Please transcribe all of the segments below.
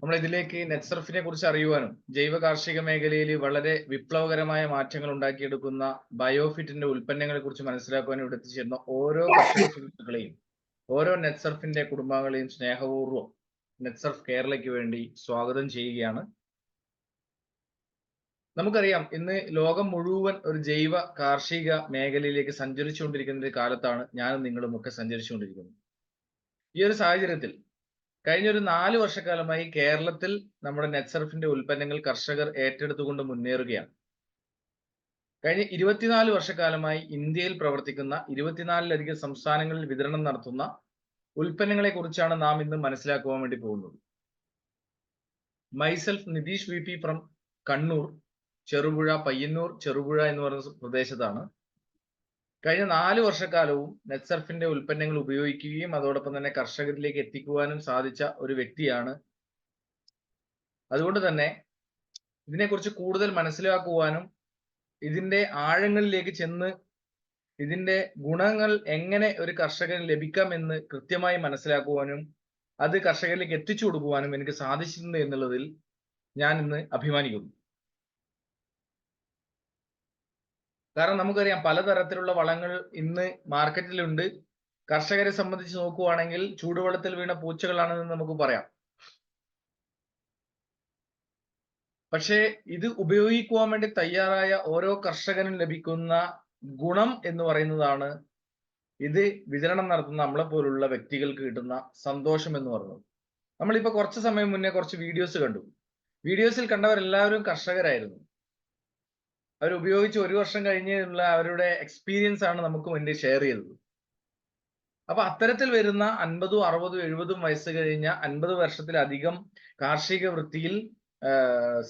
നമ്മൾ ഇതിലേക്ക് നെറ്റ്സർഫിനെ കുറിച്ച് അറിയുവാനും ജൈവ കാർഷിക മേഖലയിൽ വളരെ വിപ്ലവകരമായ മാറ്റങ്ങൾ ഉണ്ടാക്കിയെടുക്കുന്ന ബയോഫിറ്റിന്റെ ഉൽപ്പന്നങ്ങളെ കുറിച്ച് മനസ്സിലാക്കുവാനും ഇവിടെ എത്തിച്ചേരുന്ന ഓരോ കർഷക സുഹൃത്തുക്കളെയും ഓരോ നെറ്റ്സർഫിന്റെ കുടുംബാംഗങ്ങളെയും സ്നേഹപൂർവ്വം നെറ്റ്സർഫ് കേരളയ്ക്ക് വേണ്ടി സ്വാഗതം ചെയ്യുകയാണ്. നമുക്കറിയാം, ഇന്ന് ലോകം മുഴുവൻ ഒരു ജൈവ കാർഷിക മേഖലയിലേക്ക് സഞ്ചരിച്ചുകൊണ്ടിരിക്കുന്ന ഒരു കാലത്താണ് ഞാനും നിങ്ങളും ഒക്കെ സഞ്ചരിച്ചുകൊണ്ടിരിക്കുന്നത്. ഈ ഒരു സാഹചര്യത്തിൽ കഴിഞ്ഞൊരു 4 വർഷക്കാലമായി കേരളത്തിൽ നമ്മുടെ നെറ്റ്സർഫിന്റെ ഉൽപ്പന്നങ്ങൾ കർഷകർ ഏറ്റെടുത്തുകൊണ്ട് മുന്നേറുകയാണ്. കഴിഞ്ഞ 24 വർഷക്കാലമായി ഇന്ത്യയിൽ പ്രവർത്തിക്കുന്ന 24ലധികം സംസ്ഥാനങ്ങളിൽ വിതരണം നടത്തുന്ന ഉൽപ്പന്നങ്ങളെ കുറിച്ചാണ് നാം ഇന്ന് മനസ്സിലാക്കുവാൻ വേണ്ടി പോകുന്നത്. Myself Nitish V P from Kannur, Cherupuzha, Payyanur Cherupuzha എന്ന് പറയുന്ന പ്രദേശത്താണ്. കഴിഞ്ഞ 4 വർഷക്കാലവും നെറ്റ്സർഫിന്റെ ഉൽപ്പന്നങ്ങൾ ഉപയോഗിക്കുകയും അതോടൊപ്പം തന്നെ കർഷകരിലേക്ക് എത്തിക്കുവാനും സാധിച്ച ഒരു വ്യക്തിയാണ്. അതുകൊണ്ട് തന്നെ ഇതിനെക്കുറിച്ച് കൂടുതൽ മനസ്സിലാക്കുവാനും ഇതിന്റെ ആഴങ്ങളിലേക്ക് ചെന്ന് ഇതിന്റെ ഗുണങ്ങൾ എങ്ങനെ ഒരു കർഷകന് ലഭിക്കാമെന്ന് കൃത്യമായി മനസ്സിലാക്കുവാനും അത് കർഷകരിലേക്ക് എത്തിച്ചു കൊടുക്കുവാനും എനിക്ക് സാധിച്ചിട്ടുണ്ട് എന്നുള്ളതിൽ ഞാൻ ഇന്ന് അഭിമാനിക്കുന്നു. കാരണം നമുക്കറിയാം, പലതരത്തിലുള്ള വളങ്ങൾ ഇന്ന് മാർക്കറ്റിലുണ്ട്. കർഷകരെ സംബന്ധിച്ച് നോക്കുവാണെങ്കിൽ ചൂടുവെള്ളത്തിൽ വീണ പൂച്ചകളാണെന്ന് നമുക്ക് പറയാം. പക്ഷേ ഇത് ഉപയോഗിക്കുവാൻ വേണ്ടി തയ്യാറായ ഓരോ കർഷകനും ലഭിക്കുന്ന ഗുണം എന്ന് പറയുന്നതാണ് ഇത് വിതരണം നടത്തുന്ന നമ്മളെ പോലുള്ള വ്യക്തികൾക്ക് കിട്ടുന്ന സന്തോഷം എന്ന് പറയുന്നത്. നമ്മളിപ്പോ കുറച്ച് സമയം മുന്നേ കുറച്ച് വീഡിയോസ് കണ്ടു. വീഡിയോസിൽ കണ്ടവരെല്ലാവരും കർഷകരായിരുന്നു. അവർ ഉപയോഗിച്ച് 1 വർഷം കഴിഞ്ഞുള്ള അവരുടെ എക്സ്പീരിയൻസ് ആണ് നമുക്ക് മുന്നിൽ ഷെയർ ചെയ്തത്. അപ്പൊ അത്തരത്തിൽ വരുന്ന 50, 60, 70 വയസ്സ് കഴിഞ്ഞ 50 വർഷത്തിലധികം കാർഷിക വൃത്തിയിൽ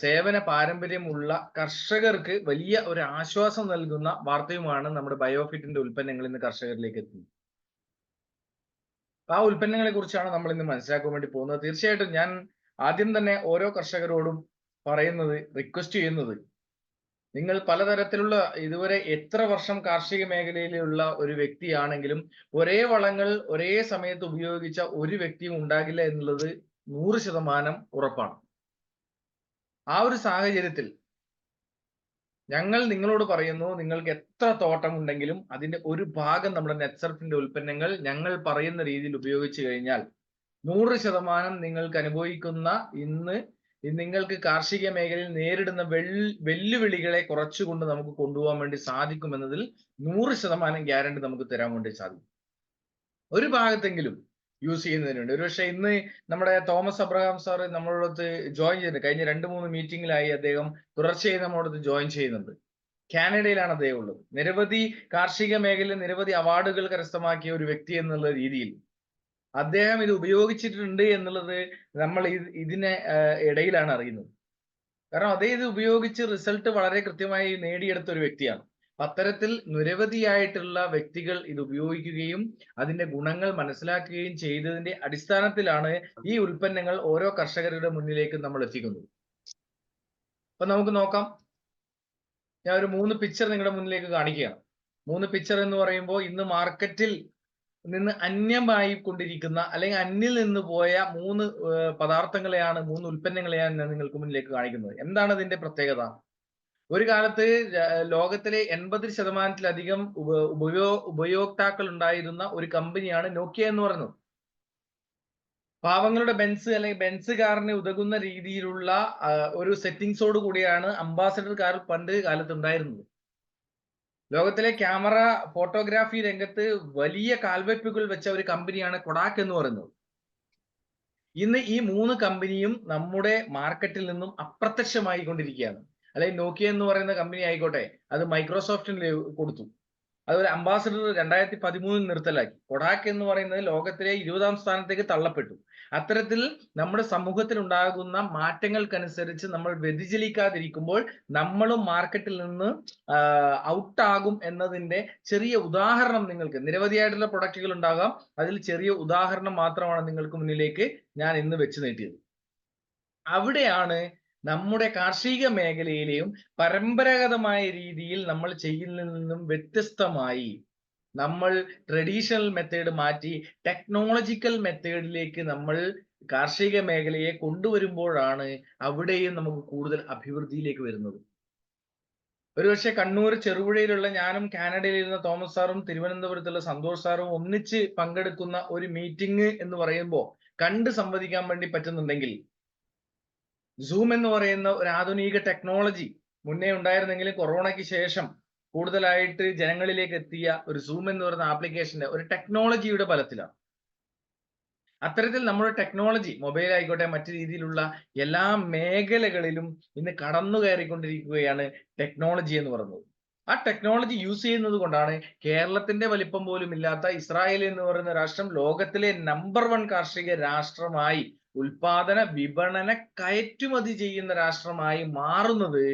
സേവന പാരമ്പര്യമുള്ള കർഷകർക്ക് വലിയ ഒരു ആശ്വാസം നൽകുന്ന വാർത്തയുമാണ് നമ്മുടെ ബയോഫിറ്റിന്റെ ഉൽപ്പന്നങ്ങൾ ഇന്ന് കർഷകരിലേക്ക് എത്തുന്നത്. ആ ഉൽപ്പന്നങ്ങളെ കുറിച്ചാണ് നമ്മൾ ഇന്ന് മനസ്സിലാക്കാൻ വേണ്ടി പോകുന്നത്. തീർച്ചയായിട്ടും ഞാൻ ആദ്യം തന്നെ ഓരോ കർഷകരോടും പറയുന്നത്, റിക്വസ്റ്റ് ചെയ്യുന്നത്, നിങ്ങൾ പലതരത്തിലുള്ള ഇതുവരെ എത്ര വർഷം കാർഷിക മേഖലയിലുള്ള ഒരു വ്യക്തിയാണെങ്കിലും ഒരേ വളങ്ങൾ ഒരേ സമയത്ത് ഉപയോഗിച്ച ഒരു വ്യക്തിയും ഉണ്ടാകില്ല എന്നുള്ളത് 100% ഉറപ്പാണ്. ആ ഒരു സാഹചര്യത്തിൽ ഞങ്ങൾ നിങ്ങളോട് പറയുന്നു, നിങ്ങൾക്ക് എത്ര തോട്ടമുണ്ടെങ്കിലും അതിന്റെ ഒരു ഭാഗം നമ്മുടെ നെറ്റ്സർഫിന്റെ ഉൽപ്പന്നങ്ങൾ ഞങ്ങൾ പറയുന്ന രീതിയിൽ ഉപയോഗിച്ചു കഴിഞ്ഞാൽ 100% നിങ്ങൾക്ക് അനുഭവിക്കുന്ന ഇന്ന് നിങ്ങൾക്ക് കാർഷിക മേഖലയിൽ നേരിടുന്ന വെല്ലുവിളികളെ കുറച്ചുകൊണ്ട് നമുക്ക് കൊണ്ടുപോകാൻ വേണ്ടി സാധിക്കുമെന്നതിൽ 100% ഗ്യാരണ്ടി നമുക്ക് തരാൻ വേണ്ടി സാധിക്കും. ഒരു ഭാഗത്തെങ്കിലും യൂസ് ചെയ്യുന്നതിനുണ്ട്. ഒരുപക്ഷെ ഇന്ന് നമ്മുടെ തോമസ് അബ്രഹാം സാർ നമ്മളോടൊത്ത് ജോയിൻ ചെയ്യുന്നുണ്ട്. കഴിഞ്ഞ 2-3 മീറ്റിംഗിലായി അദ്ദേഹം തുടർച്ചയായി നമ്മളോടൊത്ത് ജോയിൻ ചെയ്യുന്നുണ്ട്. കാനഡയിലാണ് അദ്ദേഹം ഉള്ളത്. നിരവധി കാർഷിക മേഖലയിൽ നിരവധി അവാർഡുകൾ കരസ്ഥമാക്കിയ ഒരു വ്യക്തി എന്നുള്ള രീതിയിൽ അദ്ദേഹം ഇത് ഉപയോഗിച്ചിട്ടുണ്ട് എന്നുള്ളത് നമ്മൾ ഇതിനെ ഇടയിലാണ് അറിയുന്നത്. കാരണം അദ്ദേഹം ഇത് ഉപയോഗിച്ച് റിസൾട്ട് വളരെ കൃത്യമായി നേടിയെടുത്ത ഒരു വ്യക്തിയാണ്. അത്തരത്തിൽ നിരവധിയായിട്ടുള്ള വ്യക്തികൾ ഇത് ഉപയോഗിക്കുകയും അതിന്റെ ഗുണങ്ങൾ മനസ്സിലാക്കുകയും ചെയ്തതിന്റെ അടിസ്ഥാനത്തിലാണ് ഈ ഉൽപ്പന്നങ്ങൾ ഓരോ കർഷകരുടെ മുന്നിലേക്ക് നമ്മൾ എത്തിക്കുന്നത്. അപ്പൊ നമുക്ക് നോക്കാം. ഞാൻ ഒരു 3 പിക്ചർ നിങ്ങളുടെ മുന്നിലേക്ക് കാണിക്കുകയാണ്. 3 പിക്ചർ എന്ന് പറയുമ്പോൾ ഇന്ന് മാർക്കറ്റിൽ നിന്ന് അന്യമായി കൊണ്ടിരിക്കുന്ന അല്ലെങ്കിൽ അന്യം നിന്ന് പോയ 3 പദാർത്ഥങ്ങളെയാണ്, 3 ഉൽപ്പന്നങ്ങളെയാണ് ഞാൻ നിങ്ങൾക്ക് മുന്നിലേക്ക് കാണിക്കുന്നത്. എന്താണ് ഇതിന്റെ പ്രത്യേകത? ഒരു കാലത്ത് ലോകത്തിലെ 80%-ലധികം ഉപയോക്താക്കൾ ഉണ്ടായിരുന്ന ഒരു കമ്പനിയാണ് നോക്കിയ എന്ന് പറയുന്നത്. പാവങ്ങളുടെ ബെൻസ് അല്ലെങ്കിൽ ബെൻസ് കാറിന് ഉതകുന്ന രീതിയിലുള്ള ഒരു സെറ്റിംഗ്സോട് കൂടിയാണ് അംബാസഡർ കാർ പണ്ട് കാലത്ത് ഉണ്ടായിരുന്നത്. ലോകത്തിലെ ക്യാമറ ഫോട്ടോഗ്രാഫി രംഗത്ത് വലിയ കാൽവെപ്പുകൾ വെച്ച ഒരു കമ്പനിയാണ് കൊഡാക് എന്ന് പറയുന്നത്. ഇന്ന് ഈ 3 കമ്പനിയും നമ്മുടെ മാർക്കറ്റിൽ നിന്നും അപ്രത്യക്ഷമായി കൊണ്ടിരിക്കുകയാണ്. അല്ലെങ്കിൽ നോക്കിയ എന്ന് പറയുന്ന കമ്പനി ആയിക്കോട്ടെ, അത് മൈക്രോസോഫ്റ്റിന് കൊടുത്തു. അതുപോലെ അംബാസഡർ 2013 നിർത്തലാക്കി. കൊഡാക് എന്ന് പറയുന്നത് ലോകത്തിലെ 20ാം സ്ഥാനത്തേക്ക് തള്ളപ്പെട്ടു. അത്തരത്തിൽ നമ്മുടെ സമൂഹത്തിൽ ഉണ്ടാകുന്ന മാറ്റങ്ങൾക്കനുസരിച്ച് നമ്മൾ വ്യതിചലിക്കാതിരിക്കുമ്പോൾ നമ്മളും മാർക്കറ്റിൽ നിന്ന് ഔട്ടാകും എന്നതിന്റെ ചെറിയ ഉദാഹരണം നിങ്ങൾക്ക്, നിരവധിയായിട്ടുള്ള പ്രൊഡക്റ്റുകൾ ഉണ്ടാകാം, അതിൽ ചെറിയ ഉദാഹരണം മാത്രമാണ് നിങ്ങൾക്ക് മുന്നിലേക്ക് ഞാൻ ഇന്ന് വെച്ച് നീട്ടിയത്. അവിടെയാണ് നമ്മുടെ കാർഷിക മേഖലയിലെയും പരമ്പരാഗതമായ രീതിയിൽ നമ്മൾ ചെയ്യുന്നതിൽ നിന്നും വ്യത്യസ്തമായി നമ്മൾ ട്രഡീഷണൽ മെത്തേഡ് മാറ്റി ടെക്നോളജിക്കൽ മെത്തേഡിലേക്ക് നമ്മൾ കാർഷിക മേഖലയെ കൊണ്ടുവരുമ്പോഴാണ് അവിടെയും നമുക്ക് കൂടുതൽ അഭിവൃദ്ധിയിലേക്ക് വരുന്നത്. ഒരുപക്ഷെ കണ്ണൂർ ചെറുപുഴയിലുള്ള ഞാനും കാനഡയിലിരുന്ന തോമസ് സാറും തിരുവനന്തപുരത്തുള്ള സന്തോഷ് സാറും ഒന്നിച്ച് പങ്കെടുക്കുന്ന ഒരു മീറ്റിംഗ് എന്ന് പറയുമ്പോൾ കണ്ട് സംവദിക്കാൻ വേണ്ടി പറ്റുന്നുണ്ടെങ്കിൽ, സൂം എന്ന് പറയുന്ന ഒരു ആധുനിക ടെക്നോളജി മുന്നേ ഉണ്ടായിരുന്നെങ്കിലും കൊറോണയ്ക്ക് ശേഷം കൂടുതലായിട്ട് ജനങ്ങളിലേക്ക് എത്തിയ ഒരു സൂം എന്ന് പറയുന്ന ആപ്ലിക്കേഷന്റെ ഒരു ടെക്നോളജിയുടെ ബലത്തിലാണ്. അത്തരത്തിൽ നമ്മുടെ ടെക്നോളജി മൊബൈൽ ആയിക്കോട്ടെ മറ്റു രീതിയിലുള്ള എല്ലാ മേഖലകളിലും ഇന്ന് കടന്നു കയറിക്കൊണ്ടിരിക്കുകയാണ് ടെക്നോളജി എന്ന് പറയുന്നത്. ആ ടെക്നോളജി യൂസ് ചെയ്യുന്നത് കൊണ്ടാണ് കേരളത്തിന്റെ വലിപ്പം പോലും ഇല്ലാത്ത ഇസ്രായേൽ എന്ന് പറയുന്ന രാഷ്ട്രം ലോകത്തിലെ നമ്പർ 1 കാർഷിക രാഷ്ട്രമായി, ഉൽപാദന വിപണന കയറ്റുമതി ചെയ്യുന്ന രാഷ്ട്രമായി മാറുന്നത്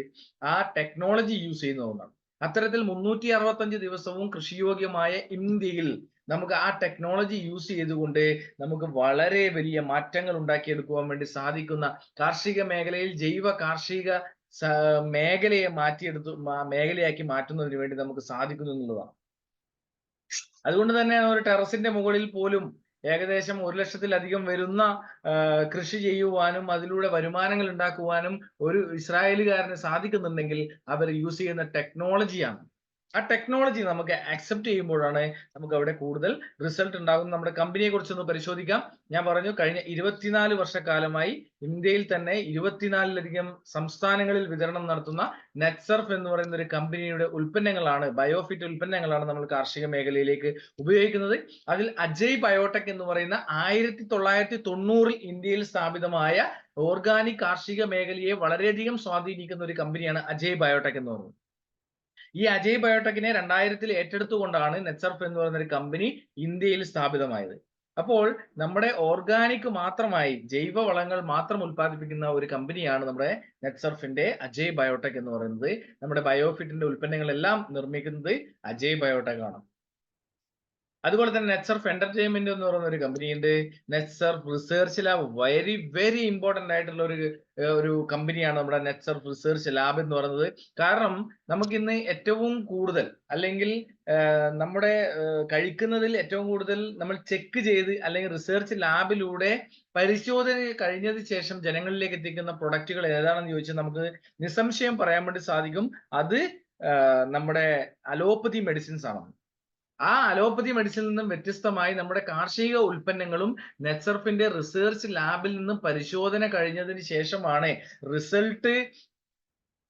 ആ ടെക്നോളജി യൂസ് ചെയ്യുന്നതുകൊണ്ടാണ്. അത്തരത്തിൽ 365 ദിവസവും കൃഷിയോഗ്യമായ ഇന്ത്യയിൽ നമുക്ക് ആ ടെക്നോളജി യൂസ് ചെയ്തുകൊണ്ട് നമുക്ക് വളരെ വലിയ മാറ്റങ്ങൾ ഉണ്ടാക്കിയെടുക്കുവാൻ വേണ്ടി സാധിക്കുന്ന, കാർഷിക മേഖലയിൽ ജൈവ കാർഷിക മേഖലയെ മേഖലയാക്കി മാറ്റുന്നതിന് വേണ്ടി നമുക്ക് സാധിക്കുന്നു എന്നുള്ളതാണ്. അതുകൊണ്ട് തന്നെ ഒരു ടെറസിന്റെ മുകളിൽ പോലും ഏകദേശം 1 ലക്ഷത്തിലധികം വരുന്ന കൃഷി ചെയ്യുവാനും അതിലൂടെ വരുമാനങ്ങൾ ഉണ്ടാക്കുവാനും ഒരു ഇസ്രായേലുകാരന് സാധിക്കുന്നുണ്ടെങ്കിൽ അവർ യൂസ് ചെയ്യുന്ന ടെക്നോളജിയാണ്. ആ ടെക്നോളജി നമുക്ക് അക്സെപ്റ്റ് ചെയ്യുമ്പോഴാണ് നമുക്ക് അവിടെ കൂടുതൽ റിസൾട്ട് ഉണ്ടാകുന്നത്. നമ്മുടെ കമ്പനിയെ കുറിച്ചൊന്ന് പരിശോധിക്കാം. ഞാൻ പറഞ്ഞു, കഴിഞ്ഞ 24 വർഷക്കാലമായി ഇന്ത്യയിൽ തന്നെ 24ലധികം സംസ്ഥാനങ്ങളിൽ വിതരണം നടത്തുന്ന നെറ്റ്സർഫ് എന്ന് പറയുന്ന ഒരു കമ്പനിയുടെ ഉൽപ്പന്നങ്ങളാണ്, ബയോഫിറ്റ് ഉൽപ്പന്നങ്ങളാണ് നമ്മൾ കാർഷിക മേഖലയിലേക്ക് ഉപയോഗിക്കുന്നത്. അതിൽ അജയ് ബയോടെക് എന്ന് പറയുന്ന 1990-ൽ ഇന്ത്യയിൽ സ്ഥാപിതമായ ഓർഗാനിക് കാർഷിക മേഖലയെ വളരെയധികം സ്വാധീനിക്കുന്ന ഒരു കമ്പനിയാണ് അജയ് ബയോടെക് എന്ന് പറയുന്നത്. ഈ അജയ് ബയോടെക്കിനെ 2000-ൽ ഏറ്റെടുത്തുകൊണ്ടാണ് നെറ്റ്സർഫ് എന്ന് പറയുന്ന ഒരു കമ്പനി ഇന്ത്യയിൽ സ്ഥാപിതമായത്. അപ്പോൾ നമ്മുടെ ഓർഗാനിക് മാത്രമായി ജൈവ വളങ്ങൾ മാത്രം ഉൽപ്പാദിപ്പിക്കുന്ന ഒരു കമ്പനിയാണ് നമ്മുടെ നെറ്റ്സർഫിന്റെ അജയ് ബയോടെക് എന്ന് പറയുന്നത്. നമ്മുടെ ബയോഫിറ്റിന്റെ ഉൽപ്പന്നങ്ങളെല്ലാം നിർമ്മിക്കുന്നത് അജയ് ബയോടെക് ആണ്. അതുപോലെ തന്നെ നെറ്റ്സർഫ് എന്റർടൈൻമെന്റ് എന്ന് പറയുന്ന ഒരു കമ്പനിയുണ്ട്. Netsurf research lab, very important ആയിട്ടുള്ള ഒരു കമ്പനിയാണ് നമ്മുടെ നെറ്റ്സർഫ് റിസർച്ച് ലാബ് എന്ന് പറയുന്നത്. കാരണം നമുക്കിന്ന് ഏറ്റവും കൂടുതൽ, അല്ലെങ്കിൽ നമ്മുടെ കഴിക്കുന്നതിൽ ഏറ്റവും കൂടുതൽ നമ്മൾ ചെക്ക് ചെയ്ത് അല്ലെങ്കിൽ റിസർച്ച് ലാബിലൂടെ പരിശോധന കഴിഞ്ഞതിന് ശേഷം ജനങ്ങളിലേക്ക് എത്തിക്കുന്ന പ്രൊഡക്റ്റുകൾ ഏതാണെന്ന് ചോദിച്ചാൽ നമുക്ക് നിസ്സംശയം പറയാൻ വേണ്ടി സാധിക്കും, അത് നമ്മുടെ അലോപ്പതി മെഡിസിൻസ് ആണ്. ആ അലോപ്പതി മെഡിസിനിൽ നിന്നും വ്യത്യസ്തമായി നമ്മുടെ കാർഷിക ഉൽപ്പന്നങ്ങളും നെറ്റ്സർഫിന്റെ റിസർച്ച് ലാബിൽ നിന്നും പരിശോധന കഴിഞ്ഞതിന് ശേഷമാണ്, റിസൾട്ട്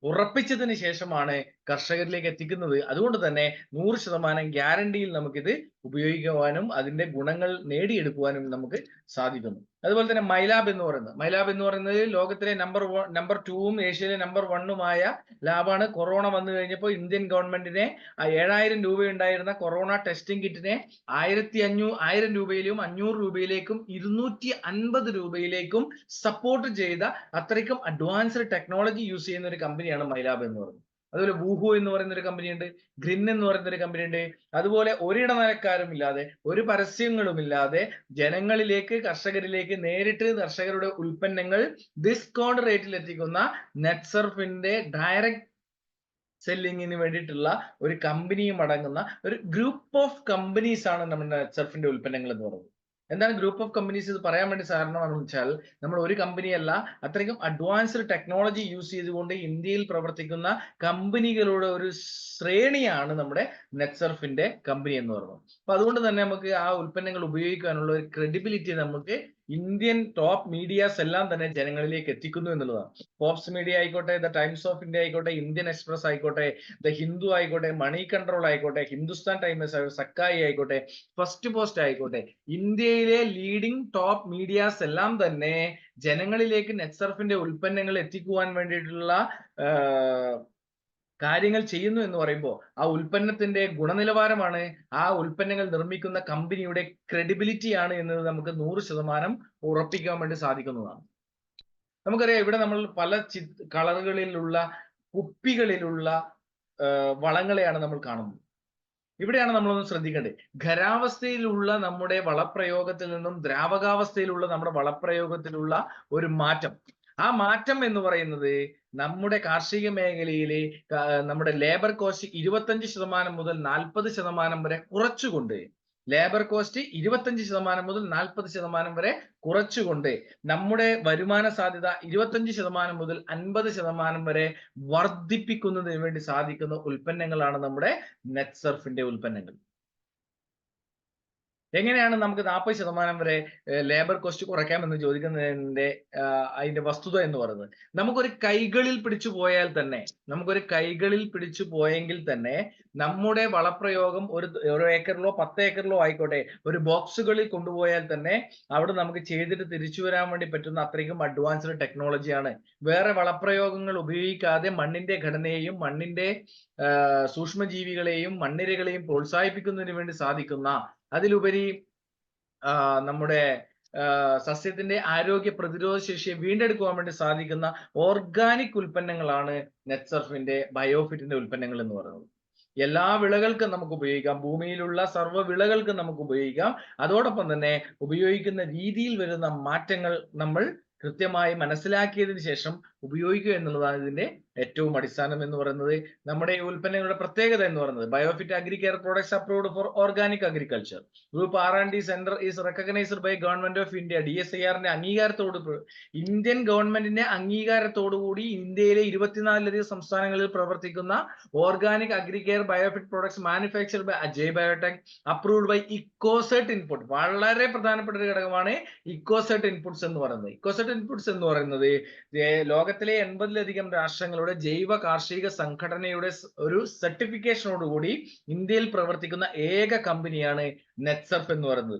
ഉറപ്പിച്ചതിന് ശേഷമാണ് കർഷകരിലേക്ക് എത്തിക്കുന്നത്. അതുകൊണ്ട് തന്നെ 100% ഗ്യാരണ്ടിയിൽ നമുക്കിത് ഉപയോഗിക്കുവാനും അതിന്റെ ഗുണങ്ങൾ നേടിയെടുക്കുവാനും നമുക്ക് സാധിക്കുന്നു. അതുപോലെ തന്നെ മൈലാബ് എന്ന് പറയുന്നത് ലോകത്തിലെ നമ്പർ 2-ഉം ഏഷ്യയിലെ നമ്പർ 1-ഉമായ ലാബാണ്. കൊറോണ വന്നു കഴിഞ്ഞപ്പോൾ ഇന്ത്യൻ ഗവൺമെന്റിനെ 7000 രൂപയുണ്ടായിരുന്ന കൊറോണ ടെസ്റ്റിംഗ് കിറ്റിനെ 1000 രൂപയിലും 500 രൂപയിലേക്കും 250 രൂപയിലേക്കും സപ്പോർട്ട് ചെയ്ത അത്രയ്ക്കും അഡ്വാൻസ്ഡ് ടെക്നോളജി യൂസ് ചെയ്യുന്ന ഒരു കമ്പനിയാണ് മൈലാബ് എന്ന് പറയുന്നത്. അതുപോലെ വൂഹു എന്ന് പറയുന്ന ഒരു കമ്പനിയുണ്ട്, ഗ്രിൻ എന്ന് പറയുന്ന ഒരു കമ്പനിയുണ്ട്. അതുപോലെ ഒരിടനിലക്കാരും ഇല്ലാതെ, ഒരു പരസ്യങ്ങളും ഇല്ലാതെ ജനങ്ങളിലേക്ക്, കർഷകരിലേക്ക് നേരിട്ട് കർഷകരുടെ ഉൽപ്പന്നങ്ങൾ ഡിസ്കൗണ്ട് റേറ്റിൽ എത്തിക്കുന്ന നെറ്റ്സർഫിന്റെ ഡയറക്റ്റ് സെല്ലിങ്ങിന് വേണ്ടിയിട്ടുള്ള ഒരു കമ്പനിയും അടങ്ങുന്ന ഒരു ഗ്രൂപ്പ് ഓഫ് കമ്പനീസ് ആണ് നമ്മുടെ നെറ്റ്സർഫിന്റെ ഉൽപ്പന്നങ്ങൾ എന്ന് പറയുന്നത്. എന്താണ് ഗ്രൂപ്പ് ഓഫ് കമ്പനീസ്? ഇത് പറയാൻ വേണ്ടി കാരണമെന്ന് വെച്ചാൽ, നമ്മൾ ഒരു കമ്പനിയല്ല, അത്രയ്ക്കും അഡ്വാൻസ്ഡ് ടെക്നോളജി യൂസ് ചെയ്തുകൊണ്ട് ഇന്ത്യയിൽ പ്രവർത്തിക്കുന്ന കമ്പനികളുടെ ഒരു ശ്രേണിയാണ് നമ്മുടെ നെറ്റ്സർഫിന്റെ കമ്പനി എന്ന് പറയുന്നത്. അപ്പൊ അതുകൊണ്ട് തന്നെ നമുക്ക് ആ ഉൽപ്പന്നങ്ങൾ ഉപയോഗിക്കാനുള്ള ഒരു ക്രെഡിബിലിറ്റി നമുക്ക് ഇന്ത്യൻ ടോപ്പ് മീഡിയാസ് എല്ലാം തന്നെ ജനങ്ങളിലേക്ക് എത്തിക്കുന്നു എന്നുള്ളതാണ്. ഫോബ്സ് മീഡിയ ആയിക്കോട്ടെ, ദ ടൈംസ് ഓഫ് ഇന്ത്യ ആയിക്കോട്ടെ, ഇന്ത്യൻ എക്സ്പ്രസ് ആയിക്കോട്ടെ, ദ ഹിന്ദു ആയിക്കോട്ടെ, മണി കൺട്രോൾ ആയിക്കോട്ടെ, ഹിന്ദുസ്ഥാൻ ടൈംസ്, സക്കായി ആയിക്കോട്ടെ, ഫസ്റ്റ് പോസ്റ്റ് ആയിക്കോട്ടെ, ഇന്ത്യയിലെ ലീഡിംഗ് ടോപ്പ് മീഡിയാസ് എല്ലാം തന്നെ ജനങ്ങളിലേക്ക് നെറ്റ്സർഫിന്റെ ഉൽപ്പന്നങ്ങൾ എത്തിക്കുവാൻ വേണ്ടിയിട്ടുള്ള കാര്യങ്ങൾ ചെയ്യുന്നു എന്ന് പറയുമ്പോൾ ആ ഉൽപ്പന്നത്തിന്റെ ഗുണനിലവാരമാണ്, ആ ഉൽപ്പന്നങ്ങൾ നിർമ്മിക്കുന്ന കമ്പനിയുടെ ക്രെഡിബിലിറ്റി ആണ് എന്നത് നമുക്ക് 100% ഉറപ്പിക്കാൻ വേണ്ടി സാധിക്കുന്നതാണ്. നമുക്കറിയാം, ഇവിടെ നമ്മൾ പല കളറുകളിലുള്ള കുപ്പികളിലുള്ള വളങ്ങളെയാണ് നമ്മൾ കാണുന്നത്. ഇവിടെയാണ് നമ്മളൊന്ന് ശ്രദ്ധിക്കേണ്ടത്. ഖരാവസ്ഥയിലുള്ള നമ്മുടെ വളപ്രയോഗത്തിൽ നിന്നും ദ്രാവകാവസ്ഥയിലുള്ള നമ്മുടെ വളപ്രയോഗത്തിലുള്ള ഒരു മാറ്റം, ആ മാറ്റം എന്ന് പറയുന്നത് നമ്മുടെ കാർഷിക മേഖലയിലെ നമ്മുടെ ലേബർ കോസ്റ്റ് 25% മുതൽ 40% വരെ കുറച്ചുകൊണ്ട്, ലേബർ കോസ്റ്റ് 25% മുതൽ 40% വരെ കുറച്ചുകൊണ്ട് നമ്മുടെ വരുമാന സാധ്യത 25% മുതൽ 50% വരെ വർദ്ധിപ്പിക്കുന്നതിന് വേണ്ടി സാധിക്കുന്ന ഉൽപ്പന്നങ്ങളാണ് നമ്മുടെ നെറ്റ്സർഫിന്റെ ഉൽപ്പന്നങ്ങൾ. എങ്ങനെയാണ് നമുക്ക് 40% വരെ ലേബർ കോസ്റ്റ് കുറയ്ക്കാമെന്ന് ചോദിക്കുന്നതിന്റെ അതിന്റെ വസ്തുത എന്ന് പറയുന്നത്, നമുക്കൊരു കൈകളിൽ പിടിച്ചു പോയാൽ തന്നെ, നമുക്കൊരു കൈകളിൽ പിടിച്ചു പോയെങ്കിൽ തന്നെ നമ്മുടെ വളപ്രയോഗം ഒരു ഏക്കറിലോ 10 ഏക്കറിലോ ആയിക്കോട്ടെ, ഒരു ബോക്സുകളിൽ കൊണ്ടുപോയാൽ തന്നെ അവിടെ നമുക്ക് ചെയ്തിട്ട് തിരിച്ചു വരാൻ വേണ്ടി പറ്റുന്ന അത്രയ്ക്കും അഡ്വാൻസ്ഡ് ടെക്നോളജിയാണ്. വേറെ വളപ്രയോഗങ്ങൾ ഉപയോഗിക്കാതെ മണ്ണിന്റെ ഘടനയെയും മണ്ണിന്റെ സൂക്ഷ്മജീവികളെയും മണ്ണിരകളെയും പ്രോത്സാഹിപ്പിക്കുന്നതിന് വേണ്ടി സാധിക്കുന്ന, അതിലുപരി നമ്മുടെ സസ്യത്തിന്റെ ആരോഗ്യ പ്രതിരോധ ശേഷിയെ വീണ്ടെടുക്കുവാൻ വേണ്ടി സാധിക്കുന്ന ഓർഗാനിക് ഉൽപ്പന്നങ്ങളാണ് നെറ്റ്സർഫിന്റെ ബയോഫിറ്റിന്റെ ഉൽപ്പന്നങ്ങൾ എന്ന് പറയുന്നത്. എല്ലാ വിളകൾക്കും നമുക്ക് ഉപയോഗിക്കാം, ഭൂമിയിലുള്ള സർവ്വ വിളകൾക്കും നമുക്ക് ഉപയോഗിക്കാം. അതോടൊപ്പം തന്നെ ഉപയോഗിക്കുന്ന രീതിയിൽ വരുന്ന മാറ്റങ്ങൾ നമ്മൾ കൃത്യമായി മനസ്സിലാക്കിയതിനു ശേഷം ഉപയോഗിക്കുക എന്നുള്ളതാണ് ഇതിന്റെ ഏറ്റവും അടിസ്ഥാനം എന്ന് പറയുന്നത്. നമ്മുടെ ഈ ഉൽപ്പന്നങ്ങളുടെ പ്രത്യേകത എന്ന് പറയുന്നത്, Biofit Agricare products approved for organic agriculture. Group R&D centre is recognised by government of India. DSIR-ന്റെ അംഗീകാരത്തോട്, ഇന്ത്യൻ ഗവൺമെന്റിന്റെ അംഗീകാരത്തോടുകൂടി ഇന്ത്യയിലെ 24ലധികം സംസ്ഥാനങ്ങളിൽ പ്രവർത്തിക്കുന്ന organic Agricare Biofit products manufactured by Ajay Biotech, approved by Ecocert input. വളരെ പ്രധാനപ്പെട്ട ഒരു ഘടകമാണ് ഇക്കോസെർട്ട് ഇൻപുട്സ് എന്ന് പറയുന്നത്. ഇക്കോസെർട്ട് ഇൻപുട്സ് എന്ന് പറയുന്നത് ലോകത്തിലെ 80ലധികം രാഷ്ട്രങ്ങളുടെ ജൈവ കാർഷിക സംഘടനയുടെ ഒരു സർട്ടിഫിക്കേഷനോടുകൂടി ഇന്ത്യയിൽ പ്രവർത്തിക്കുന്ന ഏക കമ്പനിയാണ് നെറ്റ്സർഫ് എന്ന് പറയുന്നത്.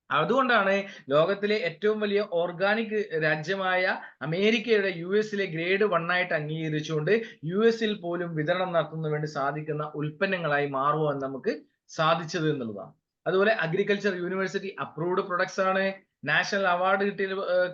അതുകൊണ്ടാണ് ലോകത്തിലെ ഏറ്റവും വലിയ ഓർഗാനിക് രാജ്യമായ അമേരിക്കയുടെ US-ലെ ഗ്രേഡ് 1 ആയിട്ട് അംഗീകരിച്ചുകൊണ്ട് US-ൽ പോലും വിതരണം നടത്തുന്നതിന് വേണ്ടി സാധിക്കുന്ന ഉൽപ്പന്നങ്ങളായി മാറുവാൻ നമുക്ക് സാധിച്ചത് എന്നുള്ളതാണ്. അതുപോലെ അഗ്രികൾച്ചർ യൂണിവേഴ്സിറ്റി അപ്രൂവ്ഡ് പ്രൊഡക്ട്സ് ആണ്. നാഷണൽ അവാർഡ് കിട്ടിയ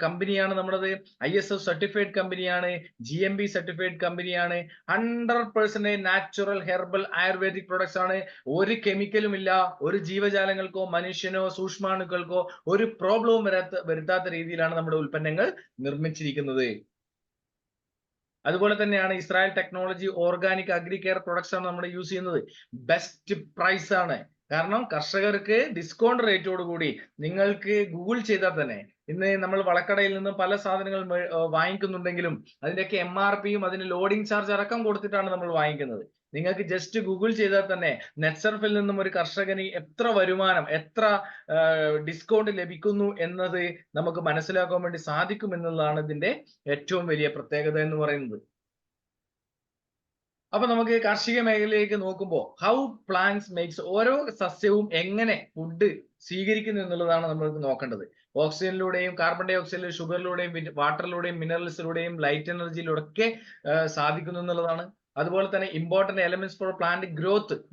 കമ്പനിയാണ് നമ്മുടേത്. ISO സർട്ടിഫൈഡ് കമ്പനിയാണ്. GMB സർട്ടിഫൈഡ് കമ്പനിയാണ്. 100% നാച്ചുറൽ ഹെർബൽ ആയുർവേദിക് പ്രൊഡക്ട്സ് ആണ്. ഒരു കെമിക്കലും ഇല്ല. ഒരു ജീവജാലങ്ങൾക്കോ മനുഷ്യനോ സൂക്ഷ്മാണുക്കൾക്കോ ഒരു പ്രോബ്ലവും വരുത്താത്ത രീതിയിലാണ് നമ്മുടെ ഉൽപ്പന്നങ്ങൾ നിർമ്മിച്ചിരിക്കുന്നത്. അതുപോലെ തന്നെയാണ് ഇസ്രായേൽ ടെക്നോളജി ഓർഗാനിക് അഗ്രികെയർ പ്രൊഡക്ട്സ് ആണ് നമ്മൾ യൂസ് ചെയ്യുന്നത്. ബെസ്റ്റ് പ്രൈസ് ആണ്. കാരണം കർഷകർക്ക് ഡിസ്കൗണ്ട് റേറ്റോട് കൂടി, നിങ്ങൾക്ക് ഗൂഗിൾ ചെയ്താൽ തന്നെ ഇന്ന് നമ്മൾ വളക്കടയിൽ നിന്ന് പല സാധനങ്ങൾ വാങ്ങിക്കുന്നുണ്ടെങ്കിലും അതിന്റെയൊക്കെ MRPയും അതിന് ലോഡിംഗ് ചാർജ് അടക്കം കൊടുത്തിട്ടാണ് നമ്മൾ വാങ്ങിക്കുന്നത്. നിങ്ങൾക്ക് ജസ്റ്റ് ഗൂഗിൾ ചെയ്താൽ തന്നെ നെറ്റ്സർഫിൽ നിന്നും ഒരു കർഷകന് എത്ര വരുമാനം, എത്ര ഡിസ്കൗണ്ട് ലഭിക്കുന്നു എന്നത് നമുക്ക് മനസ്സിലാക്കാൻ വേണ്ടി സാധിക്കും എന്നുള്ളതാണ് ഇതിന്റെ ഏറ്റവും വലിയ പ്രത്യേകത എന്ന് പറയുന്നത്. അപ്പൊ നമുക്ക് കാർഷിക മേഖലയിലേക്ക് നോക്കുമ്പോൾ ഹൗ പ്ലാന്റ്സ് മേക്സ്, ഓരോ സസ്യവും എങ്ങനെ ഫുഡ് സ്വീകരിക്കുന്നു എന്നുള്ളതാണ് നമ്മൾ നോക്കേണ്ടത്. ഓക്സിജനിലൂടെയും കാർബൺ ഡൈ ഓക്സൈഡിലും ഷുഗറിലൂടെയും വാട്ടറിലൂടെയും മിനറൽസിലൂടെയും ലൈറ്റ് എനർജിയിലൂടെ ഒക്കെ സാധിക്കുന്നു എന്നുള്ളതാണ്. അതുപോലെ തന്നെ ഇമ്പോർട്ടന്റ് എലമെന്റ്സ് ഫോർ പ്ലാന്റ്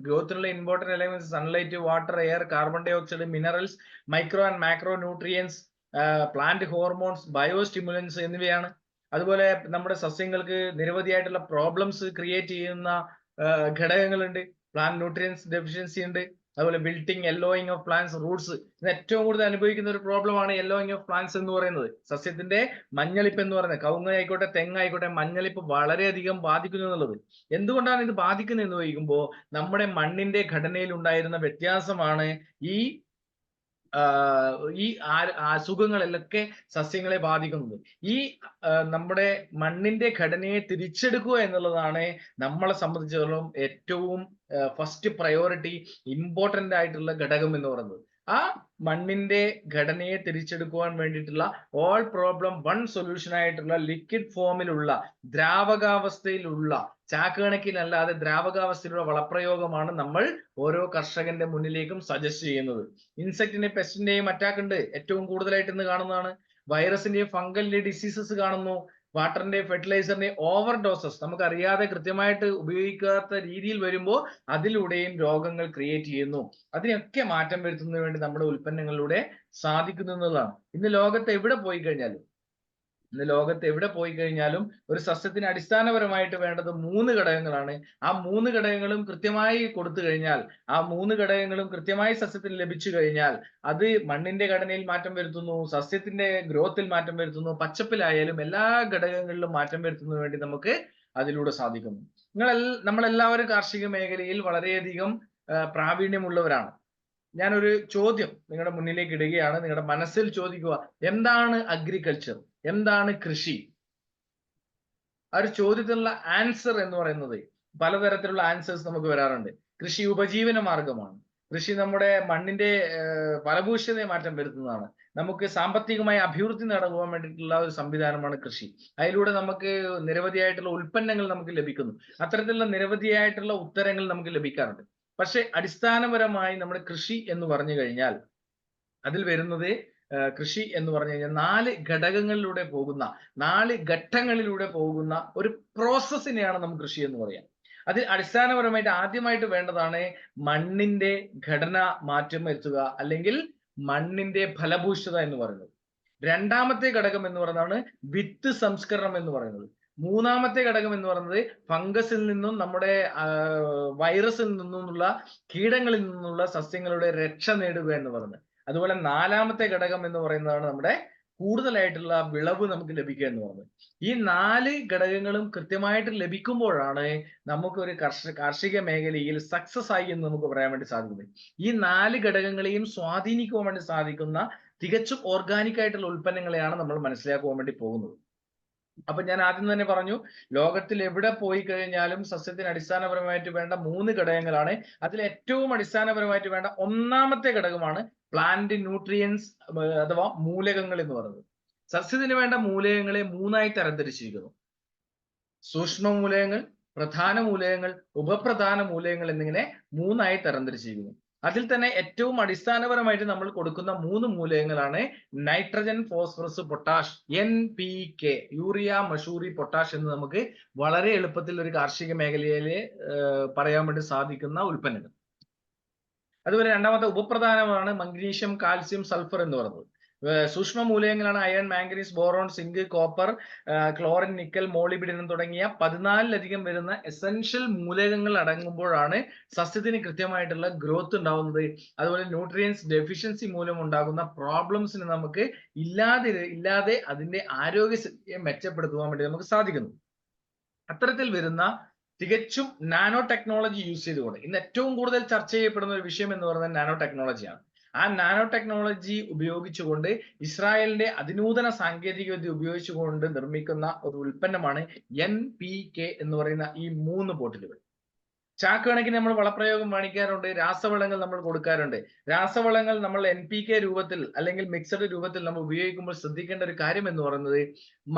ഗ്രോത്തിനുള്ള important elements sunlight, water, air, carbon dioxide, minerals, micro and macro nutrients, plant hormones, biostimulants എന്നിവയാണ്. അതുപോലെ നമ്മുടെ സസ്യങ്ങൾക്ക് നിരവധിയായിട്ടുള്ള പ്രോബ്ലംസ് ക്രിയേറ്റ് ചെയ്യുന്ന ഘടകങ്ങളുണ്ട്. പ്ലാന്റ് ന്യൂട്രിയൻസ് ഡെഫിഷ്യൻസി ഉണ്ട്. അതുപോലെ വിൽട്ടിങ്, യെല്ലോയിങ് ഓഫ് പ്ലാന്റ്സ്, റൂട്ട്സ്. ഇത് ഏറ്റവും കൂടുതൽ അനുഭവിക്കുന്ന ഒരു പ്രോബ്ലമാണ് യെല്ലോയിങ് ഓഫ് പ്ലാന്റ്സ് എന്ന് പറയുന്നത്. സസ്യത്തിന്റെ മഞ്ഞളിപ്പ് എന്ന് പറയുന്നത്, കവുങ്ങ് ആയിക്കോട്ടെ തെങ്ങായിക്കോട്ടെ, മഞ്ഞളിപ്പ് വളരെയധികം ബാധിക്കുന്നു എന്നുള്ളത്. എന്തുകൊണ്ടാണ് ഇത് ബാധിക്കുന്നത് എന്ന് ചോദിക്കുമ്പോൾ നമ്മുടെ മണ്ണിന്റെ ഘടനയിൽ ഉണ്ടായിരുന്ന വ്യത്യാസമാണ് ഈ അസുഖങ്ങളിലൊക്കെ സസ്യങ്ങളെ ബാധിക്കുന്നത്. ഈ നമ്മുടെ മണ്ണിന്റെ ഘടനയെ തിരിച്ചെടുക്കുക എന്നുള്ളതാണ് നമ്മളെ സംബന്ധിച്ചിടത്തോളം ഏറ്റവും ഫസ്റ്റ് പ്രയോറിറ്റി, ഇമ്പോർട്ടന്റ് ആയിട്ടുള്ള ഘടകം എന്ന് പറയുന്നത്. ആ മണ്ണിന്റെ ഘടനയെ തിരിച്ചെടുക്കുവാൻ വേണ്ടിയിട്ടുള്ള ഓൾ പ്രോബ്ലം വൺ സൊല്യൂഷൻ ആയിട്ടുള്ള ലിക്വിഡ് ഫോമിലുള്ള, ദ്രാവകാവസ്ഥയിലുള്ള, ചാക്ക് കണക്കിനല്ലാതെ ദ്രാവകാവസ്ഥയിലുള്ള വളപ്രയോഗമാണ് നമ്മൾ ഓരോ കർഷകന്റെ മുന്നിലേക്കും സജസ്റ്റ് ചെയ്യുന്നത്. ഇൻസെക്ടിന്റെ, പെസ്റ്റിന്റെയും അറ്റാക്ക് ഉണ്ട്. ഏറ്റവും കൂടുതലായിട്ട് ഇന്ന് കാണുന്നതാണ്. വൈറസിന്റെയും ഫംഗലിന്റെയും ഡിസീസസ് കാണുന്നു. വാട്ടറിന്റെ, ഫെർട്ടിലൈസറിന്റെ ഓവർ ഡോസസ് നമുക്ക് അറിയാതെ കൃത്യമായിട്ട് ഉപയോഗിക്കാത്ത രീതിയിൽ വരുമ്പോൾ അതിലൂടെയും രോഗങ്ങൾ ക്രിയേറ്റ് ചെയ്യുന്നു. അതിനൊക്കെ മാറ്റം വരുത്തുന്നതിന് വേണ്ടി നമ്മുടെ ഉൽപ്പന്നങ്ങളിലൂടെ സാധിക്കുന്നു എന്നുള്ളതാണ്. ഇന്ന് ലോകത്ത് എവിടെ പോയി കഴിഞ്ഞാലും ഇന്ന് ലോകത്ത് എവിടെ പോയി കഴിഞ്ഞാലും ഒരു സസ്യത്തിന് അടിസ്ഥാനപരമായിട്ട് വേണ്ടത് 3 ഘടകങ്ങളാണ്. ആ 3 ഘടകങ്ങളും കൃത്യമായി കൊടുത്തു കഴിഞ്ഞാൽ, ആ 3 ഘടകങ്ങളും കൃത്യമായി സസ്യത്തിന് ലഭിച്ചു കഴിഞ്ഞാൽ അത് മണ്ണിന്റെ ഘടനയിൽ മാറ്റം വരുത്തുന്നു, സസ്യത്തിന്റെ ഗ്രോത്തിൽ മാറ്റം വരുത്തുന്നു, പച്ചപ്പിലായാലും എല്ലാ ഘടകങ്ങളിലും മാറ്റം വരുത്തുന്നതിന് വേണ്ടി നമുക്ക് അതിലൂടെ സാധിക്കുന്നു. നമ്മളെല്ലാവരും കാർഷിക മേഖലയിൽ വളരെയധികം പ്രാവീണ്യമുള്ളവരാണ്. ഞാനൊരു ചോദ്യം നിങ്ങളുടെ മുന്നിലേക്ക് ഇടുകയാണ്. നിങ്ങളുടെ മനസ്സിൽ ചോദിക്കുക, എന്താണ് അഗ്രികൾച്ചർ? എന്താണ് കൃഷി? ആ ഒരു ചോദ്യത്തിനുള്ള ആൻസർ എന്ന് പറയുന്നത് പലതരത്തിലുള്ള ആൻസേഴ്സ് നമുക്ക് വരാറുണ്ട്. കൃഷി ഉപജീവന മാർഗമാണ്. കൃഷി നമ്മുടെ മണ്ണിന്റെ ഫലഭൂയിഷ്ഠതയെ മാറ്റം വരുത്തുന്നതാണ്. നമുക്ക് സാമ്പത്തികമായി അഭിവൃദ്ധി നേടുവാൻ വേണ്ടിയിട്ടുള്ള ഒരു സംവിധാനമാണ് കൃഷി. അതിലൂടെ നമുക്ക് നിരവധിയായിട്ടുള്ള ഉൽപ്പന്നങ്ങൾ നമുക്ക് ലഭിക്കുന്നു. അത്തരത്തിലുള്ള നിരവധിയായിട്ടുള്ള ഉത്തരങ്ങൾ നമുക്ക് ലഭിക്കാറുണ്ട്. പക്ഷെ അടിസ്ഥാനപരമായി നമ്മുടെ കൃഷി എന്ന് പറഞ്ഞു കഴിഞ്ഞാൽ അതിൽ വരുന്നത് കൃഷി എന്ന് പറഞ്ഞു കഴിഞ്ഞാൽ 4 ഘടകങ്ങളിലൂടെ പോകുന്ന 4 ഘട്ടങ്ങളിലൂടെ പോകുന്ന ഒരു പ്രോസസ്സിനെയാണ് നമുക്ക് കൃഷി എന്ന് പറയാം. അത് അടിസ്ഥാനപരമായിട്ട് ആദ്യമായിട്ട് വേണ്ടതാണ് മണ്ണിന്റെ ഘടന മാറ്റം വരുത്തുക, അല്ലെങ്കിൽ മണ്ണിന്റെ ഫലഭൂയിഷ്ഠത എന്ന് പറയുന്നത്. രണ്ടാമത്തെ ഘടകം എന്ന് പറയുന്നതാണ് വിത്ത് സംസ്കരണം എന്ന് പറയുന്നത്. മൂന്നാമത്തെ ഘടകം എന്ന് പറയുന്നത് ഫംഗസിൽ നിന്നും നമ്മുടെ വൈറസിൽ നിന്നുമുള്ള കീടങ്ങളിൽ നിന്നുള്ള സസ്യങ്ങളുടെ രക്ഷ നേടുക എന്ന് പറയുന്നത്. അതുപോലെ 4ാമത്തെ ഘടകം എന്ന് പറയുന്നതാണ് നമ്മുടെ കൂടുതലായിട്ടുള്ള വിളവ് നമുക്ക് ലഭിക്കുക എന്ന് പറയുന്നത്. ഈ 4 ഘടകങ്ങളും കൃത്യമായിട്ട് ലഭിക്കുമ്പോഴാണ് നമുക്ക് ഒരു കാർഷിക മേഖലയിൽ സക്സസ് ആയി എന്ന് നമുക്ക് പറയാൻ വേണ്ടി സാധിക്കുന്നത്. ഈ 4 ഘടകങ്ങളെയും സ്വാധീനിക്കുവാൻ വേണ്ടി സാധിക്കുന്ന തികച്ചും ഓർഗാനിക് ആയിട്ടുള്ള ഉൽപ്പന്നങ്ങളെയാണ് നമ്മൾ മനസ്സിലാക്കുവാൻ വേണ്ടി പോകുന്നത്. അപ്പൊ ഞാൻ ആദ്യം തന്നെ പറഞ്ഞു, ലോകത്തിൽ എവിടെ പോയി കഴിഞ്ഞാലും സസ്യത്തിന് അടിസ്ഥാനപരമായിട്ട് വേണ്ട 3 ഘടകങ്ങളാണ്. അതിൽ ഏറ്റവും അടിസ്ഥാനപരമായിട്ട് വേണ്ട 1ാമത്തെ ഘടകമാണ് പ്ലാന്റ് ന്യൂട്രിയൻസ് അഥവാ മൂലകങ്ങൾ എന്ന് പറയുന്നത്. സസ്യത്തിന് വേണ്ട മൂലകങ്ങളെ 3ആയി തരംതിരിച്ചിരിക്കുന്നു. സൂക്ഷ്മ മൂലകങ്ങൾ, പ്രധാന മൂലകങ്ങൾ, ഉപപ്രധാന മൂലകങ്ങൾ എന്നിങ്ങനെ 3ആയി തരംതിരിച്ചിരിക്കുന്നു. അതിൽ തന്നെ ഏറ്റവും അടിസ്ഥാനപരമായിട്ട് നമ്മൾ കൊടുക്കുന്ന 3 മൂലകങ്ങളാണ് nitrogen, phosphorus, potash, NPK, urea, Mussoorie, potash എന്ന് നമുക്ക് വളരെ എളുപ്പത്തിൽ ഒരു കാർഷിക മേഖലയിൽ പറയാൻ വേണ്ടി സാധിക്കുന്ന ഉൽപ്പന്നങ്ങൾ. അതുപോലെ രണ്ടാമത്തെ ഉപപ്രധാനമാണ് മഗ്നീഷ്യം, കാൽസ്യം, സൾഫർ എന്ന് പറയുന്നത്. സൂക്ഷ്മ മൂലകങ്ങളാണ് iron, manganese, boron, zinc, copper, chlorine, nickel, molybdenum തുടങ്ങിയ 14ലധികം വരുന്ന എസെൻഷ്യൽ മൂലകങ്ങൾ അടങ്ങുമ്പോഴാണ് സസ്യത്തിന് കൃത്യമായിട്ടുള്ള ഗ്രോത്ത് ഉണ്ടാവുന്നത്. അതുപോലെ ന്യൂട്രിയൻസ് ഡെഫിഷ്യൻസി മൂലം ഉണ്ടാകുന്ന പ്രോബ്ലംസിന് നമുക്ക് ഇല്ലാതെ അതിന്റെ ആരോഗ്യസ്ഥിതിയെ മെച്ചപ്പെടുത്തുവാൻ വേണ്ടി നമുക്ക് സാധിക്കുന്നു. അത്തരത്തിൽ വരുന്ന തികച്ചും നാനോ ടെക്നോളജി യൂസ് ചെയ്തുകൊണ്ട് ഇന്ന് ഏറ്റവും കൂടുതൽ ചർച്ച ചെയ്യപ്പെടുന്ന ഒരു വിഷയം എന്ന് പറയുന്നത് നാനോ ടെക്നോളജിയാണ്. ആ നാനോ ടെക്നോളജി ഉപയോഗിച്ചുകൊണ്ട് ഇസ്രായേലിന്റെ അതിനൂതന സാങ്കേതിക വിദ്യ ഉപയോഗിച്ചുകൊണ്ട് നിർമ്മിക്കുന്ന ഒരു ഉൽപ്പന്നമാണ് NPK എന്ന് പറയുന്ന ഈ 3 ബോട്ടിലുകൾ. ചാക്ക് കണക്കിന് നമ്മൾ വളപ്രയോഗം കാണിക്കാറുണ്ട്, രാസവളങ്ങൾ നമ്മൾ കൊടുക്കാറുണ്ട്. രാസവളങ്ങൾ നമ്മൾ NPK രൂപത്തിൽ അല്ലെങ്കിൽ മിക്സഡ് രൂപത്തിൽ നമ്മൾ ഉപയോഗിക്കുമ്പോൾ ശ്രദ്ധിക്കേണ്ട ഒരു കാര്യം എന്ന് പറയുന്നത്,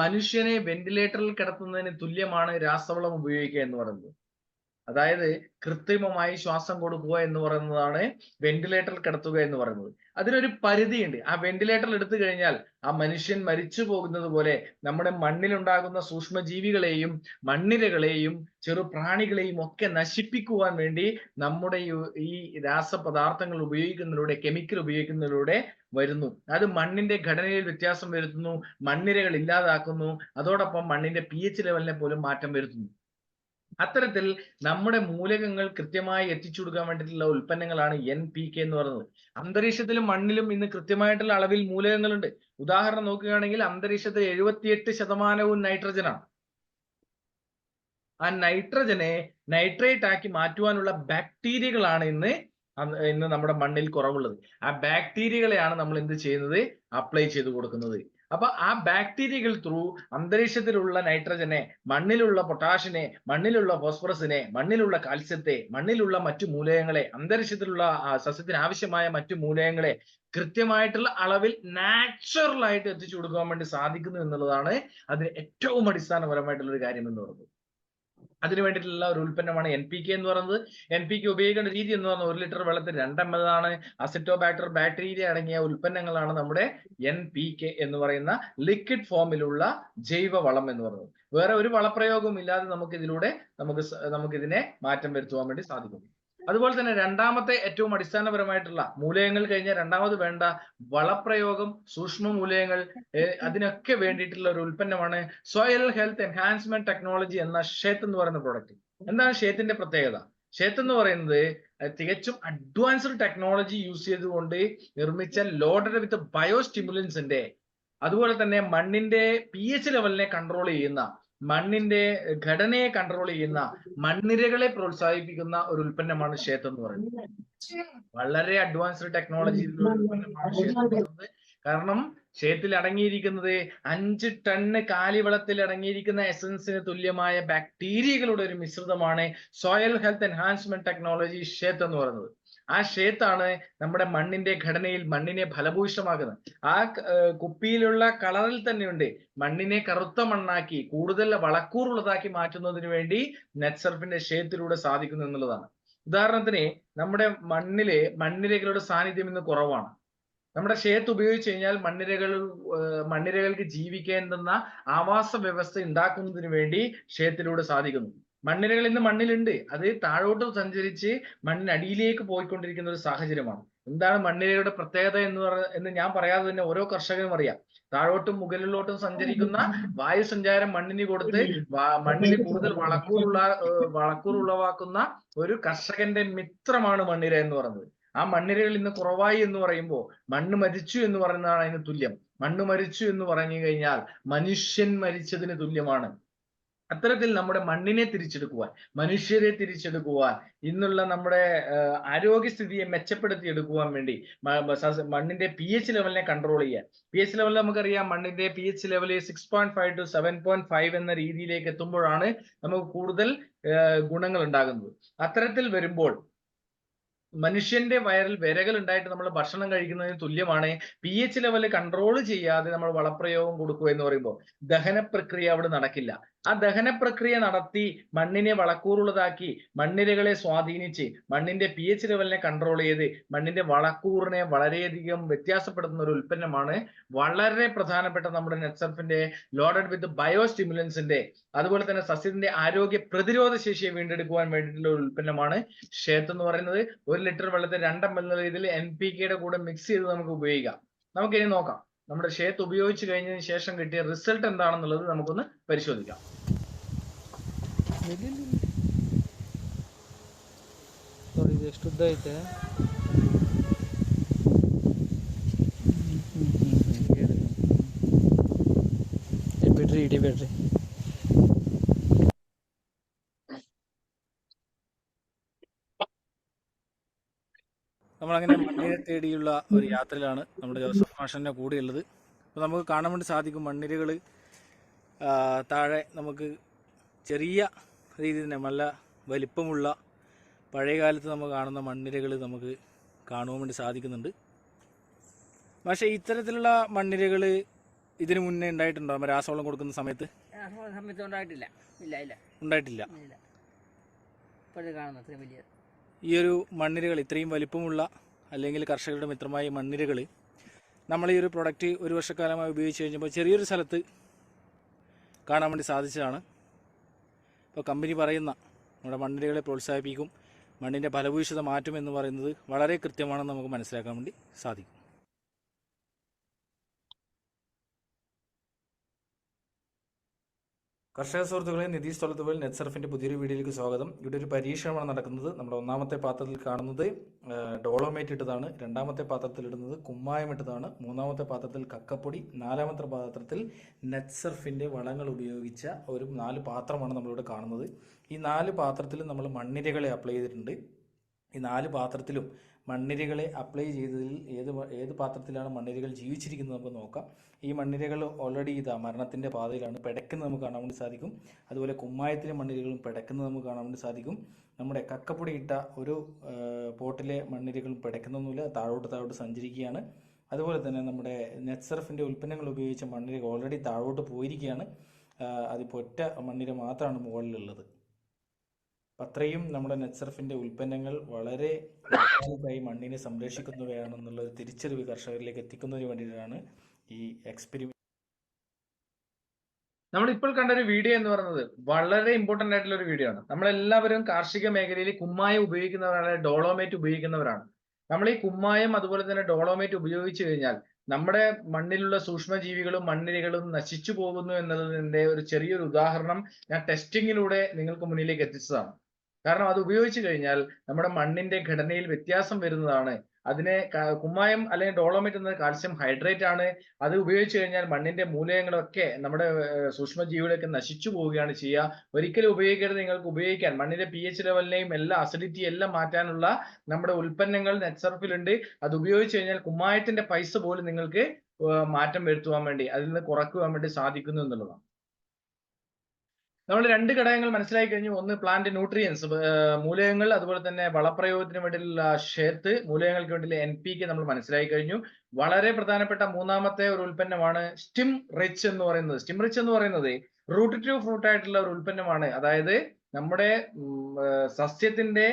മനുഷ്യനെ വെന്റിലേറ്ററിൽ കിടത്തുന്നതിന് തുല്യമാണ് രാസവളം ഉപയോഗിക്കുക എന്ന് പറയുന്നത്. അതായത് കൃത്രിമമായി ശ്വാസം കൊടുക്കുക എന്ന് പറയുന്നതാണ് വെന്റിലേറ്ററിൽ കിടത്തുക എന്ന് പറയുന്നത്. അതിനൊരു പരിധിയുണ്ട്. ആ വെന്റിലേറ്ററിൽ എടുത്തു കഴിഞ്ഞാൽ ആ മനുഷ്യൻ മരിച്ചു പോകുന്നത് പോലെ നമ്മുടെ മണ്ണിലുണ്ടാകുന്ന സൂക്ഷ്മജീവികളെയും മണ്ണിരകളെയും ചെറുപ്രാണികളെയും ഒക്കെ നശിപ്പിക്കുവാൻ വേണ്ടി നമ്മുടെ ഈ രാസപദാർത്ഥങ്ങൾ ഉപയോഗിക്കുന്നതിലൂടെ, കെമിക്കൽ ഉപയോഗിക്കുന്നതിലൂടെ വരുന്നു. അത് മണ്ണിന്റെ ഘടനയിൽ വ്യത്യാസം വരുത്തുന്നു, മണ്ണിരകൾ ഇല്ലാതാക്കുന്നു, അതോടൊപ്പം മണ്ണിന്റെ pH ലെവലിനെ പോലും മാറ്റം വരുത്തുന്നു. അത്തരത്തിൽ നമ്മുടെ മൂലകങ്ങൾ കൃത്യമായി എത്തിച്ചു കൊടുക്കാൻ വേണ്ടിയിട്ടുള്ള ഉൽപ്പന്നങ്ങളാണ് NPK എന്ന് പറയുന്നത്. അന്തരീക്ഷത്തിലും മണ്ണിലും ഇന്ന് കൃത്യമായിട്ടുള്ള അളവിൽ മൂലകങ്ങളുണ്ട്. ഉദാഹരണം നോക്കുകയാണെങ്കിൽ അന്തരീക്ഷത്തിൽ 78% നൈട്രജനാണ്. ആ നൈട്രജനെ നൈട്രേറ്റ് ആക്കി മാറ്റുവാനുള്ള ബാക്ടീരിയകളാണ് ഇന്ന് നമ്മുടെ മണ്ണിൽ കുറവുള്ളത്. ആ ബാക്ടീരിയകളെയാണ് നമ്മൾ എന്ത് ചെയ്യുന്നത്? അപ്ലൈ ചെയ്ത് കൊടുക്കുന്നത്. അപ്പൊ ആ ബാക്ടീരിയകൾ ത്രൂ അന്തരീക്ഷത്തിലുള്ള നൈട്രജനെ, മണ്ണിലുള്ള പൊട്ടാഷിനെ, മണ്ണിലുള്ള ഫോസ്ഫറസിനെ, മണ്ണിലുള്ള കാൽസ്യത്തെ, മണ്ണിലുള്ള മറ്റു മൂലകങ്ങളെ, അന്തരീക്ഷത്തിലുള്ള സസ്യത്തിന് ആവശ്യമായ മറ്റു മൂലകങ്ങളെ കൃത്യമായിട്ടുള്ള അളവിൽ നാച്ചുറൽ ആയിട്ട് എത്തിച്ചു കൊടുക്കാൻ വേണ്ടി സാധിക്കുന്നു എന്നുള്ളതാണ് അതിന് ഏറ്റവും അടിസ്ഥാനപരമായിട്ടുള്ള ഒരു കാര്യം എന്ന് പറയുന്നത്. അതിന് വേണ്ടിയിട്ടുള്ള ഒരു ഉൽപ്പന്നമാണ് NPK എന്ന് പറയുന്നത്. NPK ഉപയോഗിക്കേണ്ട രീതി എന്ന് പറഞ്ഞാൽ 1 ലിറ്റർ വെള്ളത്തിൽ 2 ml ആണ്. അസിറ്റോബാക്ടർ, ബാക്ടീരിയ അടങ്ങിയ ഉൽപ്പന്നങ്ങളാണ് നമ്മുടെ NPK എന്ന് പറയുന്ന ലിക്വിഡ് ഫോമിലുള്ള ജൈവ വളം എന്ന് പറയുന്നത്. വേറെ ഒരു വളപ്രയോഗവും ഇല്ലാതെ നമുക്ക് ഇതിനെ മാറ്റം വരുത്തുവാൻ വേണ്ടി സാധിക്കും. അതുപോലെ തന്നെ രണ്ടാമത്തെ ഏറ്റവും അടിസ്ഥാനപരമായിട്ടുള്ള മൂലകങ്ങൾ കഴിഞ്ഞാൽ രണ്ടാമത് വേണ്ട വളപ്രയോഗം, സൂക്ഷ്മ മൂലകങ്ങൾ, അതിനൊക്കെ വേണ്ടിയിട്ടുള്ള ഒരു ഉൽപ്പന്നമാണ് സോയിൽ ഹെൽത്ത് എൻഹാൻസ്മെന്റ് ടെക്നോളജി എന്ന ഷേത്ത് എന്ന് പറയുന്ന പ്രോഡക്റ്റ്. എന്താണ് ഷേത്തിന്റെ പ്രത്യേകത? ഷേത്ത് എന്ന് പറയുന്നത് തികച്ചും അഡ്വാൻസ്ഡ് ടെക്നോളജി യൂസ് ചെയ്തുകൊണ്ട് നിർമ്മിച്ച ലോഡഡ് വിത്ത് ബയോസ്റ്റിമുലൻസിന്റെ, അതുപോലെ തന്നെ മണ്ണിന്റെ pH ലെവലിനെ കൺട്രോൾ ചെയ്യുന്ന, മണ്ണിന്റെ ഘടനയെ കൺട്രോൾ ചെയ്യുന്ന, മണ്ണിരകളെ പ്രോത്സാഹിപ്പിക്കുന്ന ഒരു ഉൽപ്പന്നമാണ് ഷേത്ത് എന്ന് പറയുന്നത്. വളരെ അഡ്വാൻസ്ഡ് ടെക്നോളജി ഉൽപ്പന്നമാണ് ഷേത്ത് എന്ന് പറയുന്നത്. കാരണം ഷേത്തിൽ അടങ്ങിയിരിക്കുന്നത് 5 ടണ്ണ് കാലിവളത്തിൽ അടങ്ങിയിരിക്കുന്ന എസൻസിന് തുല്യമായ ബാക്ടീരിയകളുടെ ഒരു മിശ്രിതമാണ് soil health enhancement technology Seth എന്ന് പറയുന്നത്. ആ ഷേത്താണ് നമ്മുടെ മണ്ണിന്റെ ഘടനയിൽ മണ്ണിനെ ഫലഭൂയിഷ്ടമാക്കുന്നത്. ആ കുപ്പിയിലുള്ള കളറിൽ തന്നെയുണ്ട് മണ്ണിനെ കറുത്ത മണ്ണാക്കി കൂടുതൽ വളക്കൂറുള്ളതാക്കി മാറ്റുന്നതിന് വേണ്ടി നെറ്റ്സർഫിന്റെ ഷേത്തിലൂടെ സാധിക്കുന്നു എന്നുള്ളതാണ്. ഉദാഹരണത്തിന് നമ്മുടെ മണ്ണിലെ മണ്ണിരകളുടെ സാന്നിധ്യം ഇന്ന് കുറവാണ്. നമ്മുടെ ഷേത്ത് ഉപയോഗിച്ച് കഴിഞ്ഞാൽ മണ്ണിരകൾക്ക് ജീവിക്കേണ്ടുന്ന ആവാസ വ്യവസ്ഥ ഉണ്ടാക്കുന്നതിന് വേണ്ടി ഷേത്തിലൂടെ സാധിക്കുന്നു. മണ്ണിരകൾ ഇന്ന് മണ്ണിലുണ്ട്, അത് താഴോട്ട് സഞ്ചരിച്ച് മണ്ണിനടിയിലേക്ക് പോയിക്കൊണ്ടിരിക്കുന്ന ഒരു സാഹചര്യമാണ്. എന്താണ് മണ്ണിരയുടെ പ്രത്യേകത എന്ന് ഞാൻ പറയാതെ തന്നെ ഓരോ കർഷകനും അറിയാം. താഴോട്ടും മുകളിലോട്ടും സഞ്ചരിക്കുന്ന വായു സഞ്ചാരം മണ്ണിന് കൊടുത്ത് മണ്ണിൽ കൂടുതൽ വളക്കൂർ ഉളവാക്കുന്ന ഒരു കർഷകന്റെ മിത്രമാണ് മണ്ണിര എന്ന് പറയുന്നത്. ആ മണ്ണിരകൾ ഇന്ന് കുറവായി എന്ന് പറയുമ്പോൾ മണ്ണ് മരിച്ചു എന്ന് പറയുന്നതാണ് അതിന് തുല്യം. മണ്ണ് മരിച്ചു എന്ന് പറഞ്ഞു കഴിഞ്ഞാൽ മനുഷ്യൻ മരിച്ചതിന് തുല്യമാണ്. അത്തരത്തിൽ നമ്മുടെ മണ്ണിനെ തിരിച്ചെടുക്കുവാൻ, മനുഷ്യരെ തിരിച്ചെടുക്കുവാൻ, ഇന്നുള്ള നമ്മുടെ ആരോഗ്യസ്ഥിതിയെ മെച്ചപ്പെടുത്തിയെടുക്കുവാൻ വേണ്ടി മണ്ണിന്റെ pH ലെവലിനെ കൺട്രോൾ ചെയ്യാൻ. pH ലെവൽ നമുക്കറിയാം, മണ്ണിന്റെ pH ലെവൽ 6.5 to 7.5 എന്ന രീതിയിലേക്ക് എത്തുമ്പോഴാണ് നമുക്ക് കൂടുതൽ ഗുണങ്ങൾ ഉണ്ടാകുന്നത്. അത്തരത്തിൽ വരുമ്പോൾ മനുഷ്യന്റെ വയറിൽ വിരകൾ ഉണ്ടായിട്ട് നമ്മൾ ഭക്ഷണം കഴിക്കുന്നതിന് തുല്യമാണ് pH ലെവൽ കൺട്രോൾ ചെയ്യാതെ നമ്മൾ വളപ്രയോഗം കൊടുക്കുക എന്ന് പറയുമ്പോൾ ദഹന പ്രക്രിയ അവിടെ നടക്കില്ല. ആ ദഹന പ്രക്രിയ നടത്തി മണ്ണിനെ വളക്കൂറുള്ളതാക്കി മണ്ണിരകളെ സ്വാധീനിച്ച് മണ്ണിന്റെ pH ലെവലിനെ കൺട്രോൾ ചെയ്ത് മണ്ണിന്റെ വളക്കൂറിനെ വളരെയധികം വ്യത്യാസപ്പെടുത്തുന്ന ഒരു ഉൽപ്പന്നമാണ് വളരെ പ്രധാനപ്പെട്ട നമ്മുടെ നെറ്റ്സർഫിന്റെ ലോഡഡ് വിത്ത് ബയോസ്റ്റിമുലൻസിന്റെ, അതുപോലെ തന്നെ സസ്യത്തിന്റെ ആരോഗ്യ പ്രതിരോധ ശേഷിയെ വീണ്ടെടുക്കുവാൻ വേണ്ടിയിട്ടുള്ള ഒരു ഉൽപ്പന്നമാണ് ഷേത്ത് എന്ന് പറയുന്നത്. 1 ലിറ്റർ വെള്ളത്തിൽ 2 ml എന്ന രീതിയിൽ NPK കൂടെ മിക്സ് ചെയ്ത് നമുക്ക് ഉപയോഗിക്കാം. നമുക്കിനി നോക്കാം നമ്മുടെ ഷേത്ത് ഉപയോഗിച്ച് കഴിഞ്ഞതിന് ശേഷം കിട്ടിയ റിസൾട്ട് എന്താണെന്നുള്ളത് നമുക്കൊന്ന് പരിശോധിക്കാം. ಎಷ್ಟು ಉದ್ದ ಐತೆ? ಬಿಡ್ರಿ ಹಿಡಿಬೇಡ್ರಿ. നമ്മളങ്ങനെ മണ്ണിര തേടിയുള്ള ഒരു യാത്രയിലാണ് നമ്മുടെ ജോസഫ് മാഷന്റെ കൂടെയുള്ളത്. അപ്പോൾ നമുക്ക് കാണാൻ വേണ്ടി സാധിക്കും മണ്ണിരകൾ താഴെ നമുക്ക് ചെറിയ രീതിയിൽ തന്നെ നല്ല വലിപ്പമുള്ള പഴയ കാലത്ത് നമ്മൾ കാണുന്ന മണ്ണിരകൾ നമുക്ക് കാണുവാൻ വേണ്ടി സാധിക്കുന്നുണ്ട്. പക്ഷേ ഇത്തരത്തിലുള്ള മണ്ണിരകൾ ഇതിനു മുന്നേ ഉണ്ടായിട്ടുണ്ടോ? രാസവളം കൊടുക്കുന്ന സമയത്ത് ഉണ്ടായിട്ടില്ല. ഉണ്ടായിട്ടില്ല. വലിയ ഈ ഒരു മണ്ണിരകൾ ഇത്രയും വലിപ്പമുള്ള അല്ലെങ്കിൽ കർഷകരുടെ മിത്രമായ മണ്ണിരകൾ നമ്മൾ ഈ ഒരു പ്രൊഡക്റ്റ് ഒരു വർഷക്കാലമായി ഉപയോഗിച്ച് കഴിഞ്ഞപ്പോൾ ചെറിയൊരു സ്ഥലത്ത് കാണാൻ വേണ്ടി സാധിച്ചതാണ്. ഇപ്പോൾ കമ്പനി പറയുന്ന നമ്മുടെ മണ്ണിരകളെ പ്രോത്സാഹിപ്പിക്കും, മണ്ണിൻ്റെ ഫലഭൂയിഷ്ഠത മാറ്റും എന്ന് പറയുന്നത് വളരെ കൃത്യമാണെന്ന് നമുക്ക് മനസ്സിലാക്കാൻ വേണ്ടി സാധിക്കും. കർഷക സുഹൃത്തുക്കളെ, നിതീഷ് തൊലത്തുവേൽ നെറ്റ്സർഫിൻ്റെ പുതിയൊരു വീഡിയോയിലേക്ക് സ്വാഗതം. ഇവിടെ ഒരു പരീക്ഷണമാണ് നടക്കുന്നത്. നമ്മുടെ ഒന്നാമത്തെ പാത്രത്തിൽ കാണുന്നത് ഡോളോമേറ്റ് ഇട്ടതാണ്, രണ്ടാമത്തെ പാത്രത്തിൽ ഇടുന്നത് കുമ്മായം ഇട്ടതാണ്, മൂന്നാമത്തെ പാത്രത്തിൽ കക്കപ്പൊടി, നാലാമത്തെ പാത്രത്തിൽ നെറ്റ്സർഫിൻ്റെ വളങ്ങൾ ഉപയോഗിച്ച ഒരു 4 പാത്രമാണ് നമ്മളിവിടെ കാണുന്നത്. ഈ 4 പാത്രത്തിലും നമ്മൾ മണ്ണിരകളെ അപ്ലൈ ചെയ്തിട്ടുണ്ട്. ഈ 4 പാത്രത്തിലും മണ്ണിരകളെ അപ്ലൈ ചെയ്തതിൽ ഏത് പാത്രത്തിലാണ് മണ്ണിരകൾ ജീവിച്ചിരിക്കുന്നത് നമുക്ക് നോക്കാം. ഈ മണ്ണിരകൾ ഓൾറെഡി മരണത്തിൻ്റെ പാതയിലാണ്, പിടയ്ക്കുന്നത് നമുക്ക് കാണാൻ വേണ്ടി സാധിക്കും. അതുപോലെ കുമ്മായത്തിലെ മണ്ണിരകളും പിടയ്ക്കുന്നത് നമുക്ക് കാണാൻ വേണ്ടി സാധിക്കും. നമ്മുടെ കക്കപ്പൊടി ഇട്ട ഒരു പോട്ടിലെ മണ്ണിരകളും പിടയ്ക്കുന്നൊന്നുമില്ല, താഴോട്ട് സഞ്ചരിക്കുകയാണ്. അതുപോലെ തന്നെ നമ്മുടെ നെറ്റ്സർഫിൻ്റെ ഉൽപ്പന്നങ്ങൾ ഉപയോഗിച്ച മണ്ണിര ഓൾറെഡി താഴോട്ട് പോയിരിക്കുകയാണ്. അതിപ്പോൾ ഒറ്റ മണ്ണിര മാത്രമാണ് മുകളിലുള്ളത്. അത്രയും നമ്മുടെ നെറ്റ്സർഫിൻ്റെ ഉൽപ്പന്നങ്ങൾ വളരെ മണ്ണിനെ സംരക്ഷിക്കുന്നവയാണെന്നുള്ള ഒരു തിരിച്ചറിവ് കർഷകരിലേക്ക് എത്തിക്കുന്നതിന് വേണ്ടിയിട്ടാണ് ഈ എക്സ്പെരിമെന്റ് നമ്മൾ ഇപ്പോൾ കണ്ട ഒരു വീഡിയോ എന്ന് പറയുന്നത് വളരെ ഇമ്പോർട്ടന്റ് ആയിട്ടുള്ള ഒരു വീഡിയോ ആണ്. നമ്മളെല്ലാവരും കാർഷിക മേഖലയിൽ കുമ്മായം ഉപയോഗിക്കുന്നവരാണ്, ഡോളോമേറ്റ് ഉപയോഗിക്കുന്നവരാണ്. നമ്മൾ ഈ കുമ്മായം അതുപോലെ തന്നെ ഡോളോമേറ്റ് ഉപയോഗിച്ചു കഴിഞ്ഞാൽ നമ്മുടെ മണ്ണിലുള്ള സൂക്ഷ്മജീവികളും മണ്ണിരകളും നശിച്ചു പോകുന്നു എന്നതിന്റെ ഒരു ചെറിയൊരു ഉദാഹരണം ഞാൻ ടെസ്റ്റിങ്ങിലൂടെ നിങ്ങൾക്ക് മുന്നിലേക്ക് എത്തിച്ചതാണ്. കാരണം അത് ഉപയോഗിച്ചു കഴിഞ്ഞാൽ നമ്മുടെ മണ്ണിന്റെ ഘടനയിൽ വ്യത്യാസം വരുന്നതാണ്. അതിനെ കുമ്മായം അല്ലെങ്കിൽ ഡോളോമേറ്റ് എന്നത് കാൽസ്യം ഹൈഡ്രേറ്റ് ആണ്. അത് ഉപയോഗിച്ചു കഴിഞ്ഞാൽ മണ്ണിന്റെ മൂലകങ്ങളൊക്കെ നമ്മുടെ സൂക്ഷ്മജീവികളൊക്കെ നശിച്ചു പോവുകയാണ് ചെയ്യുക. ഒരിക്കലും ഉപയോഗിക്കരുത്. നിങ്ങൾക്ക് ഉപയോഗിക്കാൻ മണ്ണിന്റെ pH ലെവലിനെയും എല്ലാ അസിഡിറ്റി എല്ലാം മാറ്റാനുള്ള നമ്മുടെ ഉൽപ്പന്നങ്ങൾ നെറ്റ്സർഫിലുണ്ട്. അത് ഉപയോഗിച്ചു കഴിഞ്ഞാൽ കുമ്മായത്തിന്റെ പൈസ പോലും നിങ്ങൾക്ക് മാറ്റം വരുത്തുവാൻ വേണ്ടി, അതിൽ നിന്ന് കുറയ്ക്കുവാൻ വേണ്ടി സാധിക്കുന്നു എന്നുള്ളതാണ്. നമ്മൾ രണ്ട് ഘടകങ്ങൾ മനസ്സിലാക്കി കഴിഞ്ഞു. ഒന്ന് പ്ലാന്റ് ന്യൂട്രിയൻസ്, മൂലകങ്ങൾ, അതുപോലെ തന്നെ വളപ്രയോഗത്തിന് വേണ്ടിയുള്ള ഷേർത്ത്, മൂലകങ്ങൾക്ക് വേണ്ടിയുള്ള NPK നമ്മൾ മനസ്സിലാക്കി കഴിഞ്ഞു. വളരെ പ്രധാനപ്പെട്ട മൂന്നാമത്തെ ഒരു ഉൽപ്പന്നമാണ് സ്റ്റിം റിച്ച് എന്ന് പറയുന്നത്. സ്റ്റിം റിച്ച് എന്ന് പറയുന്നത് റൂട്ട് ടു ഫ്രൂട്ട് ആയിട്ടുള്ള ഒരു ഉൽപ്പന്നമാണ്. അതായത് നമ്മുടെ സസ്യത്തിന്റെ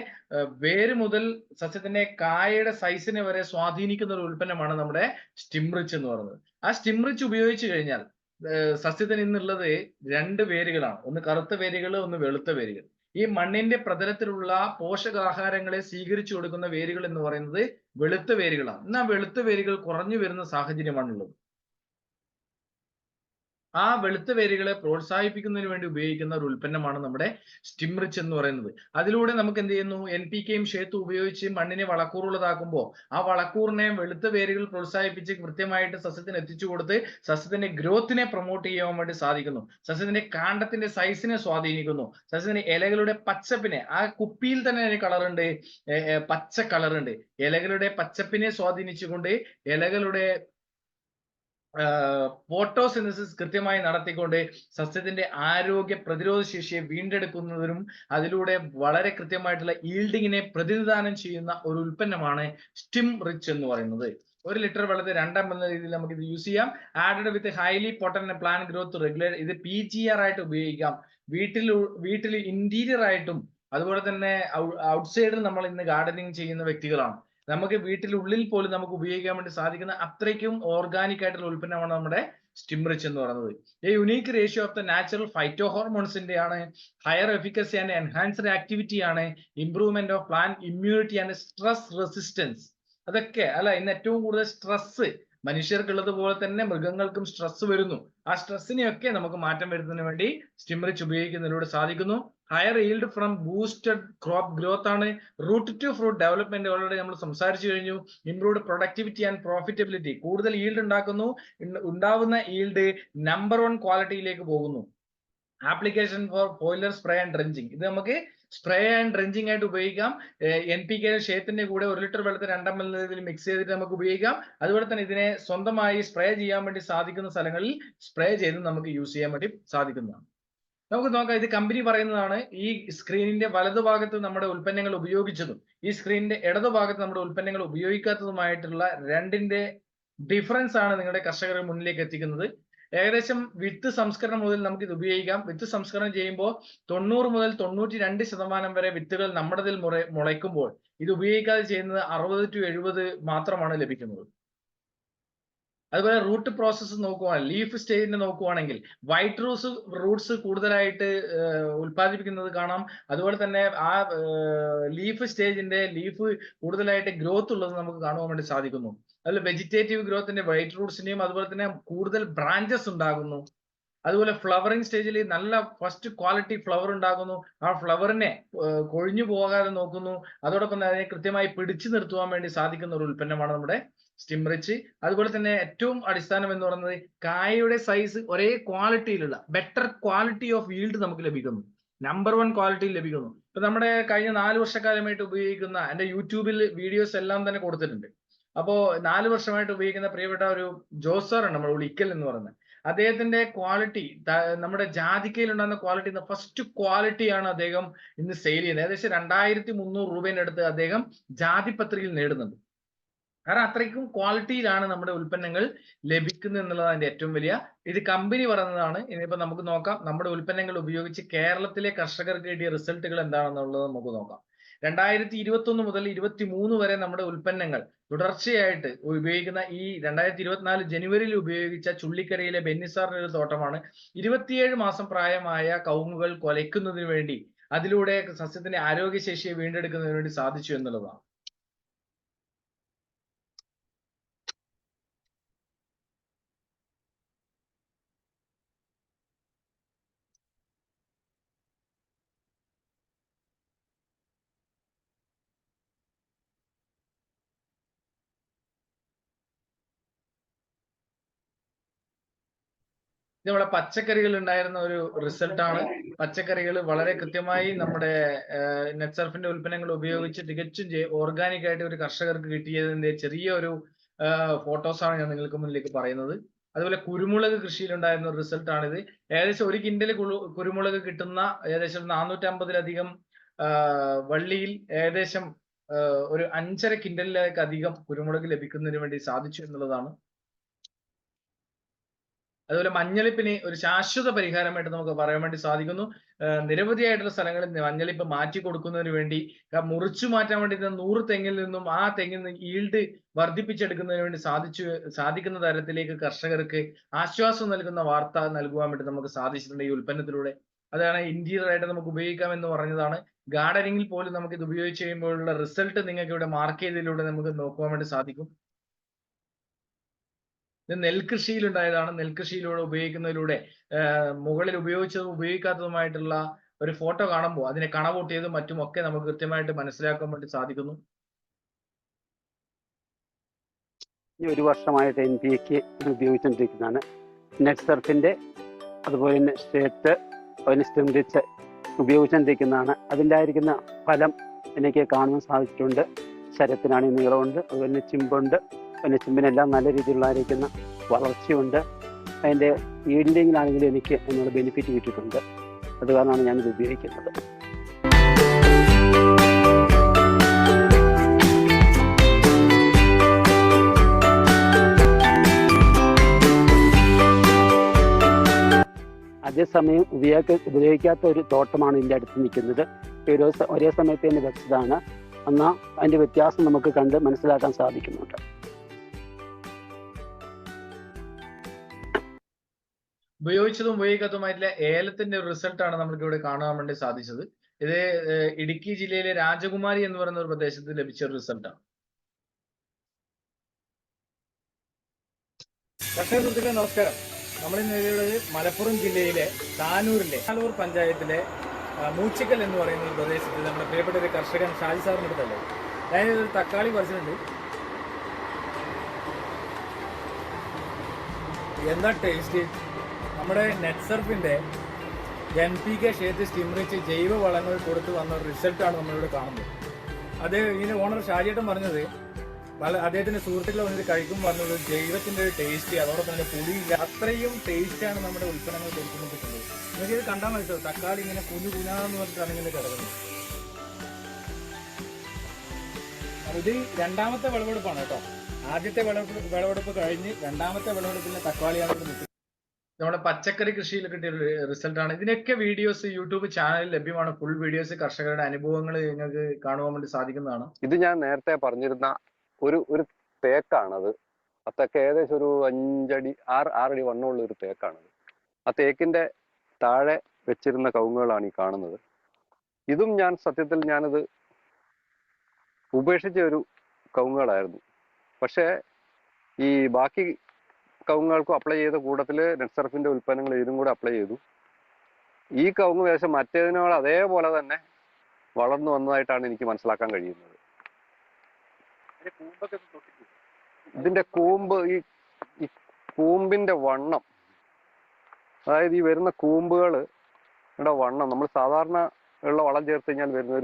വേര് മുതൽ സസ്യത്തിന്റെ കായയുടെ സൈസിനെ വരെ സ്വാധീനിക്കുന്ന ഒരു ഉൽപ്പന്നമാണ് നമ്മുടെ സ്റ്റിം റിച്ച് എന്ന് പറയുന്നത്. ആ സ്റ്റിം റിച്ച് ഉപയോഗിച്ചു കഴിഞ്ഞാൽ സസ്യത്തിന് ഇന്നുള്ളത് രണ്ട് വേരുകളാണ്. ഒന്ന് കറുത്ത വേരുകൾ, ഒന്ന് വെളുത്ത വേരുകൾ. ഈ മണ്ണിന്റെ പ്രതലത്തിലുള്ള പോഷകാഹാരങ്ങളെ സ്വീകരിച്ചു കൊടുക്കുന്ന വേരുകൾ എന്ന് പറയുന്നത് വെളുത്ത വേരുകളാണ്. എന്നാൽ വെളുത്ത വേരുകൾ കുറഞ്ഞു വരുന്ന സാഹചര്യമാണുള്ളത്. ആ വെളുത്ത വേരുകളെ പ്രോത്സാഹിപ്പിക്കുന്നതിന് വേണ്ടി ഉപയോഗിക്കുന്ന ഒരു ഉൽപ്പന്നമാണ് നമ്മുടെ സ്റ്റിം റിച്ച് എന്ന് പറയുന്നത്. അതിലൂടെ നമുക്ക് എന്ത് ചെയ്യുന്നു, NPKയും ഷേത്തും ഉപയോഗിച്ച് മണ്ണിനെ വളക്കൂറുള്ളതാക്കുമ്പോൾ ആ വളക്കൂറിനെ വെളുത്ത വേരുകൾ പ്രോത്സാഹിപ്പിച്ച് കൃത്യമായിട്ട് സസ്യത്തിന് എത്തിച്ചു കൊടുത്ത് സസ്യത്തിന്റെ ഗ്രോത്തിനെ പ്രൊമോട്ട് ചെയ്യാൻ വേണ്ടി സാധിക്കുന്നു. സസ്യത്തിന്റെ കാണ്ഡത്തിന്റെ സൈസിനെ സ്വാധീനിക്കുന്നു. സസ്യത്തിന്റെ ഇലകളുടെ പച്ചപ്പിനെ, ആ കുപ്പിയിൽ തന്നെ അതിന് കളറുണ്ട്, പച്ച കളറുണ്ട്. ഇലകളുടെ പച്ചപ്പിനെ സ്വാധീനിച്ചുകൊണ്ട് ഇലകളുടെ ഫോട്ടോസിന്തസിസ് കൃത്യമായി നടത്തിക്കൊണ്ട് സസ്യത്തിന്റെ ആരോഗ്യ പ്രതിരോധ ശേഷിയെ വീണ്ടെടുക്കുന്നതിനും അതിലൂടെ വളരെ കൃത്യമായിട്ടുള്ള ഈൽഡിങ്ങിനെ പ്രതിനിധാനം ചെയ്യുന്ന ഒരു ഉൽപ്പന്നമാണ് സ്റ്റിം റിച്ച് എന്ന് പറയുന്നത്. 1 ലിറ്റർ വെള്ളത്തിൽ 2 ml എന്ന രീതിയിൽ നമുക്ക് ഇത് യൂസ് ചെയ്യാം. ആഡഡ് വിത്ത് highly potent plant growth regulate. ഇത് PGR ആയിട്ട് ഉപയോഗിക്കാം. വീട്ടിൽ ഇന്റീരിയർ ആയിട്ടും അതുപോലെ തന്നെ ഔട്ട്സൈഡിൽ നമ്മൾ ഇന്ന് ഗാർഡനിങ് ചെയ്യുന്ന വ്യക്തികളാണ്. നമുക്ക് വീട്ടിലുള്ളിൽ പോലും നമുക്ക് ഉപയോഗിക്കാൻ വേണ്ടി സാധിക്കുന്ന അത്രയ്ക്കും ഓർഗാനിക് ആയിട്ടുള്ള ഉൽപ്പന്നമാണ് നമ്മുടെ സ്റ്റിം റിച്ച് എന്ന് പറയുന്നത്. ഈ unique ratio of the natural phyto ഹോർമോൺസിന്റെ ആണ്, higher efficacy and enhanced activity ആണ്, improvement of plant immunity and stress resistance. അതൊക്കെ അല്ല, ഇന്ന് ഏറ്റവും കൂടുതൽ സ്ട്രെസ് മനുഷ്യർക്കുള്ളത് പോലെ തന്നെ മൃഗങ്ങൾക്കും സ്ട്രെസ് വരുന്നു. ആ സ്ട്രെസ്സിനെയൊക്കെ നമുക്ക് മാറ്റം വരുന്നതിന് വേണ്ടി സ്റ്റിം റിച്ച് ഉപയോഗിക്കുന്നതിലൂടെ സാധിക്കുന്നു. Higher yield from boosted crop growth ആണ്. Root to fruit development already നമ്മൾ സംസാരിച്ചു കഴിഞ്ഞു. ഇംപ്രൂവ്ഡ് പ്രൊഡക്ടിവിറ്റി ആൻഡ് പ്രോഫിറ്റബിലിറ്റി, കൂടുതൽ ഈൽഡ് ഉണ്ടാക്കുന്നു. ഉണ്ടാവുന്ന ഈൽഡ് നമ്പർ 1 ക്വാളിറ്റിയിലേക്ക് പോകുന്നു. Application for foliar spray and drenching, ഇത് നമുക്ക് സ്പ്രേ ആൻഡ് ഡ്രെഞ്ചിങ് ആയിട്ട് ഉപയോഗിക്കാം. NPK ഷേത്തിന്റെ കൂടെ 1 ലിറ്റർ വെള്ളത്തിൽ 2 ml ഇതിൽ മിക്സ് ചെയ്തിട്ട് നമുക്ക് ഉപയോഗിക്കാം. അതുപോലെ തന്നെ ഇതിനെ സ്വന്തമായി സ്പ്രേ ചെയ്യാൻ വേണ്ടി സാധിക്കുന്ന സ്ഥലങ്ങളിൽ സ്പ്രേ ചെയ്ത് നമുക്ക് യൂസ് ചെയ്യാൻ വേണ്ടി സാധിക്കുന്നതാണ്. നമുക്ക് നോക്കാം, ഇത് കമ്പനി പറയുന്നതാണ്. ഈ സ്ക്രീനിന്റെ വലതുഭാഗത്ത് നമ്മുടെ ഉൽപ്പന്നങ്ങൾ ഉപയോഗിച്ചതും ഈ സ്ക്രീനിന്റെ ഇടതുഭാഗത്ത് നമ്മുടെ ഉൽപ്പന്നങ്ങൾ ഉപയോഗിക്കാത്തതുമായിട്ടുള്ള രണ്ടിന്റെ ഡിഫറൻസ് ആണ് നിങ്ങളുടെ കർഷകരുടെ മുന്നിലേക്ക് എത്തിക്കുന്നത്. ഏകദേശം വിത്ത് സംസ്കരണം മുതൽ നമുക്ക് ഇത് ഉപയോഗിക്കാം. വിത്ത് സംസ്കരണം ചെയ്യുമ്പോൾ 90 മുതൽ 92% വരെ വിത്തുകൾ നമ്മുടെതിൽ മുളയ്ക്കുമ്പോൾ ഇത് ഉപയോഗിക്കാതെ ചെയ്യുന്നത് 60 to 70 മാത്രമാണ് ലഭിക്കുന്നത്. അതുപോലെ റൂട്ട് പ്രോസസ്സ് നോക്കുവാണെങ്കിൽ, ലീഫ് സ്റ്റേജിനെ നോക്കുവാണെങ്കിൽ വൈറ്റ് റൂട്ട്സ് കൂടുതലായിട്ട് ഉൽപ്പാദിപ്പിക്കുന്നത് കാണാം. അതുപോലെ തന്നെ ആ ലീഫ് സ്റ്റേജിന്റെ ലീഫ് കൂടുതലായിട്ട് ഗ്രോത്ത് ഉള്ളത് നമുക്ക് കാണുവാൻ വേണ്ടി സാധിക്കുന്നു. അതിൽ വെജിറ്റേറ്റീവ് ഗ്രോത്തിന്റെ വൈറ്റ് റൂട്ട്സിന്റെയും അതുപോലെ തന്നെ കൂടുതൽ ബ്രാഞ്ചസ് ഉണ്ടാകുന്നു. അതുപോലെ ഫ്ലവറിംഗ് സ്റ്റേജിൽ നല്ല ഫസ്റ്റ് ക്വാളിറ്റി ഫ്ലവർ ഉണ്ടാകുന്നു. ആ ഫ്ലവറിനെ കൊഴിഞ്ഞു പോകാതെ നോക്കുന്നു. അതോടൊപ്പം തന്നെ അതിനെ കൃത്യമായി പിടിച്ചു നിർത്തുവാൻ വേണ്ടി സാധിക്കുന്ന ഒരു ഉൽപ്പന്നമാണ് നമ്മുടെ സ്റ്റിം റിച്ച്. അതുപോലെ തന്നെ ഏറ്റവും അടിസ്ഥാനം എന്ന് പറയുന്നത് കായയുടെ സൈസ് ഒരേ ക്വാളിറ്റിയിലുള്ള ബെറ്റർ ക്വാളിറ്റി ഓഫ് ഈൽഡ് നമുക്ക് ലഭിക്കുന്നു. നമ്പർ 1 ക്വാളിറ്റിയിൽ ലഭിക്കുന്നു. ഇപ്പൊ നമ്മുടെ കഴിഞ്ഞ 4 വർഷക്കാലമായിട്ട് ഉപയോഗിക്കുന്ന എന്റെ യൂട്യൂബിൽ വീഡിയോസ് എല്ലാം തന്നെ കൊടുത്തിട്ടുണ്ട്. അപ്പോ 4 വർഷമായിട്ട് ഉപയോഗിക്കുന്ന പ്രിയപ്പെട്ട ഒരു ജോസാറാണ് നമ്മുടെ ഉളിക്കൽ എന്ന് പറയുന്നത്. അദ്ദേഹത്തിന്റെ ക്വാളിറ്റി, നമ്മുടെ ജാതിക്കയിൽ ഉണ്ടാകുന്ന ക്വാളിറ്റി, ഫസ്റ്റ് ക്വാളിറ്റിയാണ് അദ്ദേഹം ഇന്ന് സെയിൽ ചെയ്യുന്നത്. ഏകദേശം 2300 രൂപേന്റെ അടുത്ത് അദ്ദേഹം ജാതിപത്രിയിൽ നേടുന്നുണ്ട്. കാരണം അത്രയ്ക്കും ക്വാളിറ്റിയിലാണ് നമ്മുടെ ഉൽപ്പന്നങ്ങൾ ലഭിക്കുന്നത് എന്നുള്ളത് അതിന്റെ ഏറ്റവും വലിയ, ഇത് കമ്പനി പറയുന്നതാണ്. ഇനിയിപ്പോ നമുക്ക് നോക്കാം നമ്മുടെ ഉൽപ്പന്നങ്ങൾ ഉപയോഗിച്ച് കേരളത്തിലെ കർഷകർക്ക് കിട്ടിയ റിസൾട്ടുകൾ എന്താണെന്നുള്ളത് നമുക്ക് നോക്കാം. 2021 മുതൽ 23 വരെ നമ്മുടെ ഉൽപ്പന്നങ്ങൾ തുടർച്ചയായിട്ട് ഉപയോഗിക്കുന്ന ഈ 2024 ജനുവരിയിൽ ഉപയോഗിച്ച ചുള്ളിക്കരയിലെ ബെന്നിസാറിന്റെ ഒരു തോട്ടമാണ് 27 മാസം പ്രായമായ കവുങ്ങുകൾ കൊലയ്ക്കുന്നതിന് വേണ്ടി, അതിലൂടെ സസ്യത്തിന്റെ ആരോഗ്യശേഷിയെ വീണ്ടെടുക്കുന്നതിന് വേണ്ടി സാധിച്ചു എന്നുള്ളതാണ്. ഇത് നമ്മുടെ പച്ചക്കറികൾ ഉണ്ടായിരുന്ന ഒരു റിസൾട്ടാണ്. പച്ചക്കറികൾ വളരെ കൃത്യമായി നമ്മുടെ നെറ്റ്സർഫിന്റെ ഉൽപ്പന്നങ്ങൾ ഉപയോഗിച്ച് തികച്ചും ഓർഗാനിക് ആയിട്ട് ഒരു കർഷകർക്ക് കിട്ടിയതിന്റെ ചെറിയ ഒരു ഫോട്ടോസാണ് ഞാൻ നിങ്ങൾക്ക് മുന്നിലേക്ക് പറയുന്നത്. അതുപോലെ കുരുമുളക് കൃഷിയിലുണ്ടായിരുന്ന ഒരു റിസൾട്ട് ആണിത്. ഏകദേശം 1 കിൻഡൽ കുരുമുളക് കിട്ടുന്ന ഏകദേശം 450-ലധികം വള്ളിയിൽ ഏകദേശം ഒരു 5.5 കിൻഡലിലധികം കുരുമുളക് ലഭിക്കുന്നതിന് വേണ്ടി സാധിച്ചു എന്നുള്ളതാണ്. അതുപോലെ മഞ്ഞളിപ്പിന് ഒരു ശാശ്വത പരിഹാരമായിട്ട് നമുക്ക് പറയാൻ വേണ്ടി സാധിക്കുന്നു. നിരവധിയായിട്ടുള്ള സ്ഥലങ്ങളിൽ മഞ്ഞളിപ്പ് മാറ്റി കൊടുക്കുന്നതിന് വേണ്ടി, മുറിച്ചു മാറ്റാൻ വേണ്ടി 100 തെങ്ങിൽ നിന്നും ആ തെങ്ങിൽ നിന്ന് ഈൽഡ് വർദ്ധിപ്പിച്ചെടുക്കുന്നതിന് വേണ്ടി സാധിക്കുന്ന തരത്തിലേക്ക് കർഷകർക്ക് ആശ്വാസം നൽകുന്ന വാർത്ത നൽകുവാൻ വേണ്ടി നമുക്ക് സാധിച്ചിട്ടുണ്ട് ഈ ഉൽപ്പന്നത്തിലൂടെ. അതാണ് ഇന്റീരിയർ ആയിട്ട് നമുക്ക് ഉപയോഗിക്കാം എന്ന് പറഞ്ഞതാണ്. ഗാർഡനിങ്ങിൽ പോലും നമുക്ക് ഇത് ഉപയോഗിച്ച് കഴിയുമ്പോഴുള്ള റിസൾട്ട് നിങ്ങൾക്ക് ഇവിടെ മാർക്ക് ചെയ്തതിലൂടെ നമുക്ക് നോക്കുവാൻ വേണ്ടി സാധിക്കും. ഇത് നെൽകൃഷിയിലുണ്ടായതാണ്. നെൽകൃഷിയിലൂടെ ഉപയോഗിക്കുന്നതിലൂടെ മുകളിൽ ഉപയോഗിച്ചതും ഉപയോഗിക്കാത്തതുമായിട്ടുള്ള ഒരു ഫോട്ടോ കാണുമ്പോൾ അതിനെ കണകൂട്ടിയതും മറ്റുമൊക്കെ നമുക്ക് കൃത്യമായിട്ട് മനസ്സിലാക്കാൻ വേണ്ടി സാധിക്കുന്നു. ഈ 1 വർഷമായിട്ട് NPK ഉപയോഗിച്ചുകൊണ്ടിരിക്കുന്നതാണ്. നെറ്റ്സർഫിന്റെ അതുപോലെ തന്നെ സ്റ്റേറ്റ് അതിന് സ്റ്റിംറിച്ച് ഉപയോഗിച്ചുകൊണ്ടിരിക്കുന്നതാണ്. അതിൻ്റെ ആയിരിക്കുന്ന ഫലം എനിക്ക് കാണുവാൻ സാധിച്ചിട്ടുണ്ട്. ശരത്തിനാണെങ്കിൽ നീളമുണ്ട്, അതുപോലെ തന്നെ ചിമ്പുണ്ട്. പിന്നെ ചിമ്പിനെല്ലാം നല്ല രീതിയിലുള്ളതായിരിക്കുന്ന വളർച്ചയുണ്ട്. അതിൻ്റെ ഈൽഡിങ്ങിലാണെങ്കിലും എനിക്ക് അതിനുള്ള ബെനിഫിറ്റ് കിട്ടിയിട്ടുണ്ട്. അത് കാരണമാണ് ഞാനിത് ഉപയോഗിക്കുന്നത്. അതേസമയം ഉപയോഗിക്കാത്ത ഒരു തോട്ടമാണ് ഇതിൻ്റെ അടുത്ത് നിൽക്കുന്നത്. ഒരേ സമയത്ത് തന്നെ വെച്ചതാണ്. എന്നാൽ അതിൻ്റെ വ്യത്യാസം നമുക്ക് കണ്ട് മനസ്സിലാക്കാൻ സാധിക്കുന്നുണ്ട്. ഉപയോഗിച്ചതും ഉപയോഗിക്കാത്തതുമായിട്ടുള്ള ഏലത്തിന്റെ ഒരു റിസൾട്ടാണ് നമുക്ക് ഇവിടെ കാണാൻ വേണ്ടി സാധിച്ചത്. ഇത് ഇടുക്കി ജില്ലയിലെ രാജകുമാരി എന്ന് പറയുന്ന ഒരു പ്രദേശത്ത് ലഭിച്ച ഒരു റിസൾട്ടാണ്. കർഷകർക്ക് നമസ്കാരം. നമ്മളിന്ന് ഉള്ളത് മലപ്പുറം ജില്ലയിലെ താനൂർ പഞ്ചായത്തിലെ മൂച്ചിക്കൽ എന്ന് പറയുന്ന ഒരു പ്രദേശത്ത് നമ്മുടെ പ്രിയപ്പെട്ട ഒരു കർഷകൻ ഷാജി സാറിന് അടുത്തല്ലേ. ഞാനൊരു തക്കാളി പറിച്ചിട്ടുണ്ട്. എന്താ ടേസ്റ്റ്! നമ്മുടെ നെറ്റ്സർഫിന്റെ NPK ക്ഷേത്ര സ്റ്റിംറിച്ച് ജൈവ വളങ്ങൾ കൊടുത്ത് വന്ന ഒരു റിസൾട്ടാണ് നമ്മളിവിടെ കാണുന്നത്. അത് ഇതിന്റെ ഓണർ ഷാജിയേട്ടൻ പറഞ്ഞത് അദ്ദേഹത്തിന്റെ സുഹൃത്തുക്കൾ വന്നിട്ട് കഴിക്കും പറഞ്ഞത് ജൈവത്തിന്റെ ഒരു ടേസ്റ്റ്, അതോടൊപ്പം തന്നെ പുളിയില്ല, അത്രയും ടേസ്റ്റാണ് നമ്മുടെ ഉൽപ്പന്നങ്ങൾ കൊടുക്കുന്നത്. നിങ്ങൾക്ക് ഇത് കണ്ടാൽ മനസ്സിലാവും. തക്കാളി ഇങ്ങനെ കുഞ്ഞാന്ന് പറഞ്ഞിട്ടാണ് ഇങ്ങനെ കിടക്കുന്നത്. ഇത് രണ്ടാമത്തെ വിളവെടുപ്പാണ് കേട്ടോ. ആദ്യത്തെ വിളവെടുപ്പ് കഴിഞ്ഞ് രണ്ടാമത്തെ വിളവെടുപ്പിന്റെ തക്കാളിയാണ് ഇവിടെ നമ്മുടെ പച്ചക്കറി കൃഷിയിൽ കിട്ടിയ റിസൾട്ടാണ്. ഇതിനൊക്കെ വീഡിയോസ് യൂട്യൂബ് ചാനലിൽ ലഭ്യമാണ്. ഫുൾ വീഡിയോസ്, കർഷകരുടെ അനുഭവങ്ങൾ നിങ്ങൾക്ക് കാണുവാൻ വേണ്ടി സാധിക്കുന്നതാണ്. ഇത് ഞാൻ നേരത്തെ പറഞ്ഞിരുന്ന ഒരു തേക്കാണത്. ആ തെക്ക് ഏകദേശം ഒരു 5 അടി 6 അടി വണ്ണമുള്ള ഒരു തേക്കാണത്. ആ തേക്കിന്റെ താഴെ വെച്ചിരുന്ന കവുങ്ങുകളാണ് ഈ കാണുന്നത്. ഇതും ഞാൻ സത്യത്തിൽ ഞാനത് ഉപേക്ഷിച്ച ഒരു കവുങ്ങുകളായിരുന്നു. പക്ഷേ ഈ ബാക്കി കവുങ്ങുകൾക്കും അപ്ലൈ ചെയ്ത കൂട്ടത്തിൽ നെറ്റ്സർഫിന്റെ ഉൽപ്പന്നങ്ങൾ ഇതിനും കൂടെ അപ്ലൈ ചെയ്തു. ഈ കവുങ്ങ് വേഷം മറ്റേതിനോട് അതേപോലെ തന്നെ വളർന്നു വന്നതായിട്ടാണ് എനിക്ക് മനസ്സിലാക്കാൻ കഴിയുന്നത്. ഇതിന്റെ കൂമ്പ്, ഈ കൂമ്പിന്റെ വണ്ണം, അതായത് ഈ വരുന്ന കൂമ്പുകളുടെ വണ്ണം നമ്മൾ സാധാരണ ഉള്ള വളം ചേർത്ത് കഴിഞ്ഞാൽ വരുന്ന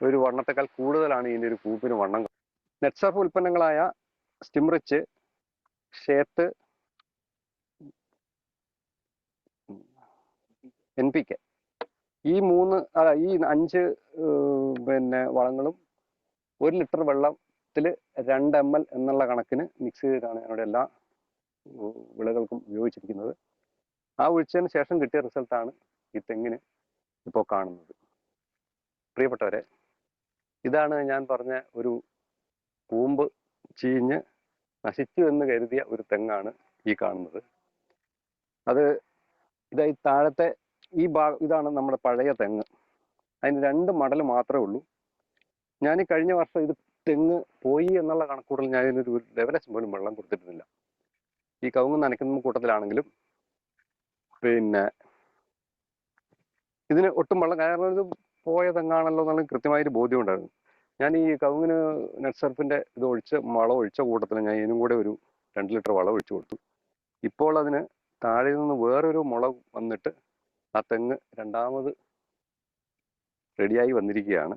ഒരു വണ്ണത്തെക്കാൾ കൂടുതലാണ് ഇതിന്റെ ഒരു കൂമ്പിന് വണ്ണം. നെറ്റ്സർഫ് ഉൽപ്പന്നങ്ങളായ സ്റ്റിംറിച്ച്, ഷേത്ത്, NPK ഈ 5 വളങ്ങളും 1 ലിറ്റർ വെള്ളത്തിൽ 2 ml എന്നുള്ള കണക്കിന് മിക്സ് ചെയ്തിട്ടാണ് ഞങ്ങളുടെ എല്ലാ വിളകൾക്കും ഉപയോഗിച്ചിരിക്കുന്നത്. ആ ഒഴിച്ചതിന് ശേഷം കിട്ടിയ റിസൾട്ടാണ് ഈ തെങ്ങിന് ഇപ്പോൾ കാണുന്നത്. പ്രിയപ്പെട്ടവരെ, ഇതാണ് ഞാൻ പറഞ്ഞ ഒരു കൂമ്പ് ചീഞ്ഞ് നശിച്ചു എന്ന് കരുതിയ ഒരു തെങ്ങാണ് ഈ കാണുന്നത്. അത് ഇതായി താഴത്തെ ഈ ഇതാണ് നമ്മുടെ പഴയ തെങ്ങ്. അതിന് 2 മടൽ മാത്രമേ ഉള്ളൂ. ഞാൻ ഈ കഴിഞ്ഞ വർഷം ഇത് തെങ്ങ് പോയി എന്നുള്ള കണക്കൂടൽ ഞാൻ ഇതിനൊരു ലെവലസ് പോലും വെള്ളം കൊടുത്തിട്ടില്ല. ഈ കവുങ്ങ് നനയ്ക്കുന്ന കൂട്ടത്തിലാണെങ്കിലും പിന്നെ ഇതിന് ഒട്ടും വെള്ളം, കാരണം ഇത് പോയ തെങ്ങാണല്ലോ എന്നുള്ള കൃത്യമായൊരു ബോധ്യം ഉണ്ടായിരുന്നു. ഞാൻ ഈ കവുങ്ങിന് നെറ്റ്സർഫിന്റെ ഇത് വളം ഒഴിച്ച കൂട്ടത്തിൽ ഞാൻ ഇതിനും കൂടെ ഒരു 2 ലിറ്റർ വളം ഒഴിച്ചു കൊടുത്തു. ഇപ്പോൾ അതിന് താഴെ നിന്ന് വേറൊരു മുള വന്നിട്ട് ആ തെങ്ങ് രണ്ടാമത് റെഡിയായി വന്നിരിക്കുകയാണ്.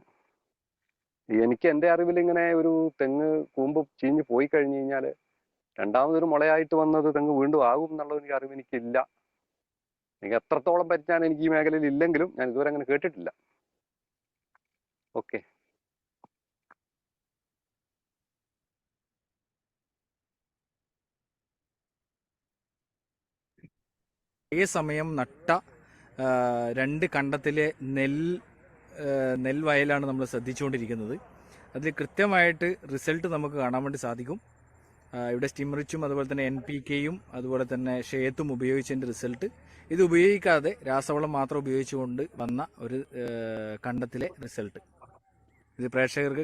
എനിക്ക് എൻ്റെ അറിവിൽ ഇങ്ങനെ ഒരു തെങ്ങ് കൂമ്പ് ചീഞ്ഞ് പോയി കഴിഞ്ഞു കഴിഞ്ഞാൽ രണ്ടാമതൊരു മുളയായിട്ട് വന്നത് തെങ്ങ് വീണ്ടും ആകും എന്നുള്ള ഒരു അറിവ് എനിക്കില്ല. എനിക്ക് എത്രത്തോളം പറ്റാൻ എനിക്ക് ഈ മേഖലയിൽ ഇല്ലെങ്കിലും ഞാൻ ഇതുവരെ അങ്ങനെ കേട്ടിട്ടില്ല. ഓക്കെ. ഒരേ സമയം നട്ട 2 കണ്ടത്തിലെ നെൽവയലാണ് നമ്മൾ ശ്രദ്ധിച്ചുകൊണ്ടിരിക്കുന്നത്. അതിൽ കൃത്യമായിട്ട് റിസൾട്ട് നമുക്ക് കാണാൻ വേണ്ടി സാധിക്കും. ഇവിടെ സ്റ്റിംറിച്ചും അതുപോലെ തന്നെ NPKയും അതുപോലെ തന്നെ ഷേത്തും ഉപയോഗിച്ചതിൻ്റെ റിസൾട്ട്, ഇത് ഉപയോഗിക്കാതെ രാസവളം മാത്രം ഉപയോഗിച്ചുകൊണ്ട് വന്ന ഒരു കണ്ടത്തിലെ റിസൾട്ട് ഇത്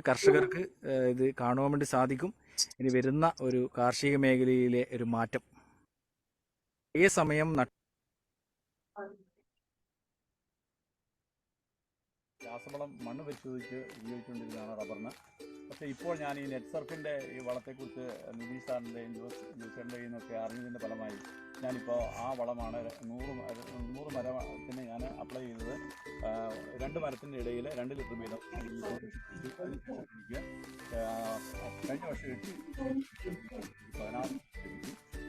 കർഷകർക്ക് ഇത് കാണുവാൻ വേണ്ടി സാധിക്കും. ഇനി വരുന്ന ഒരു കാർഷിക മേഖലയിലെ ഒരു മാറ്റം. ഒരേ സമയം രാസവളം മണ്ണ് പരിശോധിച്ച് ഉപയോഗിച്ചുകൊണ്ടിരുന്നതാണ് റബ്ബറിന്. പക്ഷേ ഇപ്പോൾ ഞാൻ ഈ നെറ്റ്സർഫിൻ്റെ ഈ വളത്തെക്കുറിച്ച് നിതീഷ് സാറിൻ്റെയും ജോസേട്ടൻ്റെയും ഒക്കെ അറിഞ്ഞതിൻ്റെ ഫലമായി ഞാനിപ്പോൾ ആ വളമാണ് 100 മരത്തിന് ഞാൻ അപ്ലൈ ചെയ്തത്. 2 മരത്തിൻ്റെ ഇടയിൽ 2 ലിറ്റർ വീതം കഴിഞ്ഞ വർഷം 16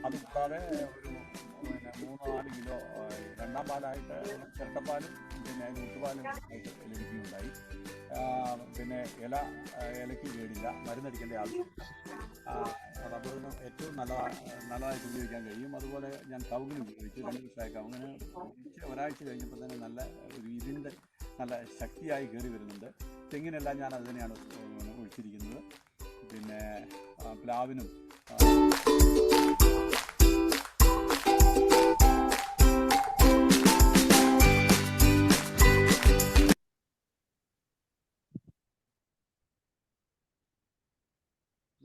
അത് കൂടാതെ ഒരു 3-4 കിലോ രണ്ടാം പാലായിട്ട് ചിരട്ടപ്പാലും പിന്നെ ഊട്ടുപാലും ആയിട്ട് ലഭിക്കുകയുണ്ടായി. പിന്നെ ഇലയ്ക്ക് കേടില്ല, മരുന്നടിക്കേണ്ട ആവശ്യമില്ല. റബ്ബറിന് ഏറ്റവും നല്ലതായിട്ട് ഉപയോഗിക്കാൻ കഴിയും. അതുപോലെ ഞാൻ കവുങ്ങിന് ഉപയോഗിച്ചു. 2 വർഷമായ കവുങ്ങിന് ഒരാഴ്ച കഴിഞ്ഞപ്പോൾ തന്നെ നല്ല ഒരു ഇതിൻ്റെ നല്ല ശക്തിയായി കയറി വരുന്നുണ്ട്. തെങ്ങിനെല്ലാം ഞാൻ അത് തന്നെയാണ് ഒഴിച്ചിരിക്കുന്നത്. പിന്നെ പ്ലാവിനും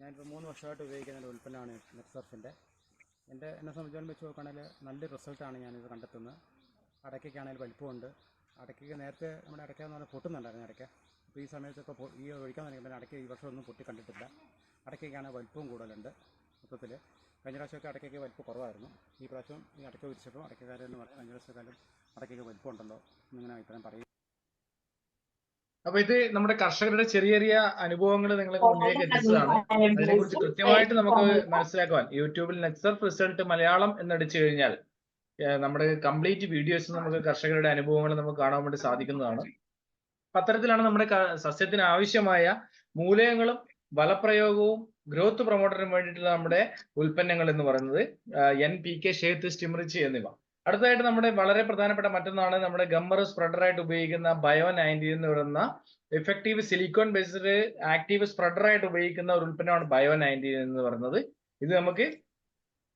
ഞാനിപ്പോൾ 3 വർഷമായിട്ട് ഉപയോഗിക്കുന്ന ഒരു ഉൽപ്പന്നമാണ് നെറ്റ്സർഫിൻ്റെ. എന്നെ സംബന്ധിച്ചോളം വെച്ച് നോക്കുകയാണെങ്കിൽ നല്ലൊരു റിസൾട്ടാണ് ഞാനിത് കണ്ടെത്തുന്നത്. അടയ്ക്കൊക്കെയാണെങ്കിൽ വലിപ്പമുണ്ട്. അടയ്ക്ക് നേരത്തെ നമ്മുടെ അടയ്ക്കാന്ന് പറഞ്ഞാൽ പൊട്ടുന്നുണ്ടായിരുന്നു അടയ്ക്ക. അപ്പോൾ ഈ സമയത്ത് ഇപ്പോൾ ഈ ഒഴിക്കാൻ തുടങ്ങിയപ്പോൾ അടയ്ക്ക് ഈ വർഷം ഒന്നും പൊട്ടി കണ്ടിട്ടില്ല. അടയ്ക്കൊക്കെയാണെങ്കിൽ വലിപ്പവും കൂടുതലുണ്ട്. മൊത്തത്തിൽ കഴിഞ്ഞ പ്രാവശ്യമൊക്കെ അടയ്ക്കൊക്കെ വലിപ്പം കുറവായിരുന്നു. ഈ പ്രാവശ്യം ഈ അടയ്ക്ക വിരിച്ചപ്പോൾ അടയ്ക്കക്കാരെന്ന് പറഞ്ഞാൽ കഴിഞ്ഞ പ്രാവശ്യക്കാലം അടയ്ക്കൊക്കെ വലിപ്പമുണ്ടല്ലോ എന്നിങ്ങനെ അഭിപ്രായം പറയും. അപ്പൊ ഇത് നമ്മുടെ കർഷകരുടെ ചെറിയ ചെറിയ അനുഭവങ്ങൾ നിങ്ങൾക്ക് മുന്നിലേക്ക് എത്തിച്ചതാണ്. അതിനെക്കുറിച്ച് കൃത്യമായിട്ട് നമുക്ക് മനസ്സിലാക്കുവാൻ യൂട്യൂബിൽ നെറ്റ്സർഫ് റിസൾട്ട് മലയാളം എന്നടിച്ചു കഴിഞ്ഞാൽ നമ്മുടെ കംപ്ലീറ്റ് വീഡിയോസ് നമുക്ക് കർഷകരുടെ അനുഭവങ്ങൾ നമുക്ക് കാണാൻ വേണ്ടി സാധിക്കുന്നതാണ്. അത്തരത്തിലാണ് നമ്മുടെ സസ്യത്തിന് ആവശ്യമായ മൂലകങ്ങളും ഫലപ്രയോഗവും ഗ്രോത്ത് പ്രൊമോട്ടറിനും വേണ്ടിയിട്ടുള്ള നമ്മുടെ ഉൽപ്പന്നങ്ങൾ എന്ന് പറയുന്നത് NPK, ഷേത്ത്, സ്റ്റിംറിച്ച് എന്നിവ. അടുത്തതായിട്ട് നമ്മുടെ വളരെ പ്രധാനപ്പെട്ട മറ്റൊന്നാണ് നമ്മുടെ ഗമ്മർ സ്പ്രെഡറായിട്ട് ഉപയോഗിക്കുന്ന BIO-90 എന്ന് പറയുന്ന എഫക്റ്റീവ് സിലിക്കോൺ ബേസ്ഡ് ആക്റ്റീവ് സ്പ്രെഡറായിട്ട് ഉപയോഗിക്കുന്ന ഒരു ഉൽപ്പന്നമാണ് BIO-90 എന്ന് പറയുന്നത്. ഇത് നമുക്ക്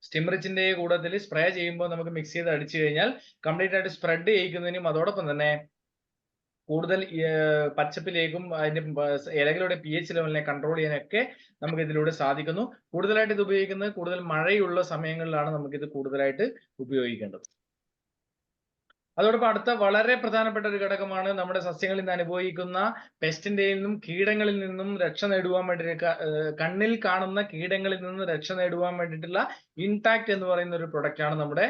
സ്റ്റിംറിച്ചിന്റെ കൂട്ടത്തിൽ സ്പ്രേ ചെയ്യുമ്പോൾ നമുക്ക് മിക്സ് ചെയ്ത് അടിച്ചു കഴിഞ്ഞാൽ കംപ്ലീറ്റ് ആയിട്ട് സ്പ്രെഡ് ചെയ്യിക്കുന്നതിനും അതോടൊപ്പം തന്നെ കൂടുതൽ പച്ചപ്പിലേക്കും അതിന്റെ ഇലകളുടെ pH ലെവലിനെ കൺട്രോൾ ചെയ്യാനൊക്കെ നമുക്ക് ഇതിലൂടെ സാധിക്കുന്നു. കൂടുതലായിട്ട് ഇത് ഉപയോഗിക്കുന്നത് കൂടുതൽ മഴയുള്ള സമയങ്ങളിലാണ് നമുക്കിത് കൂടുതലായിട്ട് ഉപയോഗിക്കേണ്ടത്. അതോടൊപ്പം അടുത്ത വളരെ പ്രധാനപ്പെട്ട ഒരു ഘടകമാണ് നമ്മുടെ സസ്യങ്ങളിൽ നിന്ന് അനുഭവിക്കുന്ന പെസ്റ്റിന്റെയിൽ നിന്നും കീടങ്ങളിൽ നിന്നും രക്ഷ നേടുവാൻ വേണ്ടി കണ്ണിൽ കാണുന്ന കീടങ്ങളിൽ നിന്ന് രക്ഷ നേടുവാൻ വേണ്ടിയിട്ടുള്ള ഇൻടാക്ട് എന്ന് പറയുന്ന ഒരു പ്രൊഡക്റ്റ് ആണ് നമ്മുടെ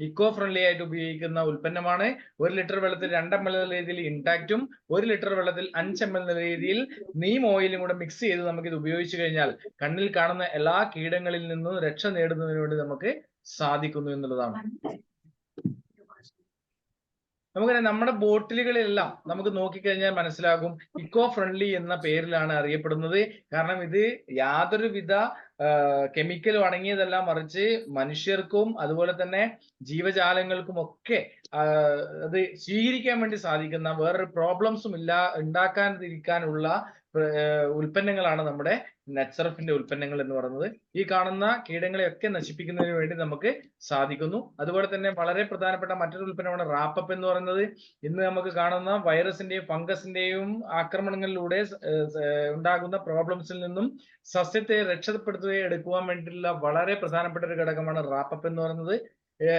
ഇക്കോ ഫ്രണ്ട്ലി ആയിട്ട് ഉപയോഗിക്കുന്ന ഉൽപ്പന്നമാണ്. 1 ലിറ്റർ വെള്ളത്തിൽ 2 ml എന്ന രീതിയിൽ ഇൻടാക്റ്റും 1 ലിറ്റർ വെള്ളത്തിൽ 5 ml എന്ന രീതിയിൽ നീം ഓയിലും കൂടെ മിക്സ് ചെയ്ത് നമുക്ക് ഇത് ഉപയോഗിച്ചു കഴിഞ്ഞാൽ കണ്ണിൽ കാണുന്ന എല്ലാ കീടങ്ങളിൽ നിന്നും രക്ഷ നേടുന്നതിന് വേണ്ടി നമുക്ക് സാധിക്കുന്നു എന്നുള്ളതാണ്. നമുക്കറിയാം നമ്മുടെ ബോട്ടിലുകളെല്ലാം നമുക്ക് നോക്കിക്കഴിഞ്ഞാൽ മനസ്സിലാകും ഇക്കോ ഫ്രണ്ട്ലി എന്ന പേരിലാണ് അറിയപ്പെടുന്നത്. കാരണം ഇത് യാതൊരുവിധ കെമിക്കലും അടങ്ങിയതല്ല, മറിച്ച് മനുഷ്യർക്കും അതുപോലെ തന്നെ ജീവജാലങ്ങൾക്കും ഒക്കെ അത് സ്വീകരിക്കാൻ വേണ്ടി സാധിക്കുന്ന വേറൊരു പ്രോബ്ലംസും ഉണ്ടാക്കാതിരിക്കാനുള്ള ഉൽപ്പന്നങ്ങളാണ് നമ്മുടെ നെറ്റ്സർഫിന്റെ ഉൽപ്പന്നങ്ങൾ എന്ന് പറയുന്നത്. ഈ കാണുന്ന കീടങ്ങളെയൊക്കെ നശിപ്പിക്കുന്നതിന് വേണ്ടി നമുക്ക് സാധിക്കുന്നു. അതുപോലെ തന്നെ വളരെ പ്രധാനപ്പെട്ട മറ്റൊരു ഉൽപ്പന്നമാണ് റാപ്പപ്പ് എന്ന് പറയുന്നത്. ഇന്ന് നമുക്ക് കാണുന്ന വൈറസിന്റെയും ഫംഗസിന്റെയും ആക്രമണങ്ങളിലൂടെ ഉണ്ടാകുന്ന പ്രോബ്ലംസിൽ നിന്നും സസ്യത്തെ രക്ഷപ്പെടുത്തുകയും എടുക്കുവാൻ വേണ്ടിയിട്ടുള്ള വളരെ പ്രധാനപ്പെട്ട ഒരു ഘടകമാണ് റാപ്പപ്പ് എന്ന് പറയുന്നത്.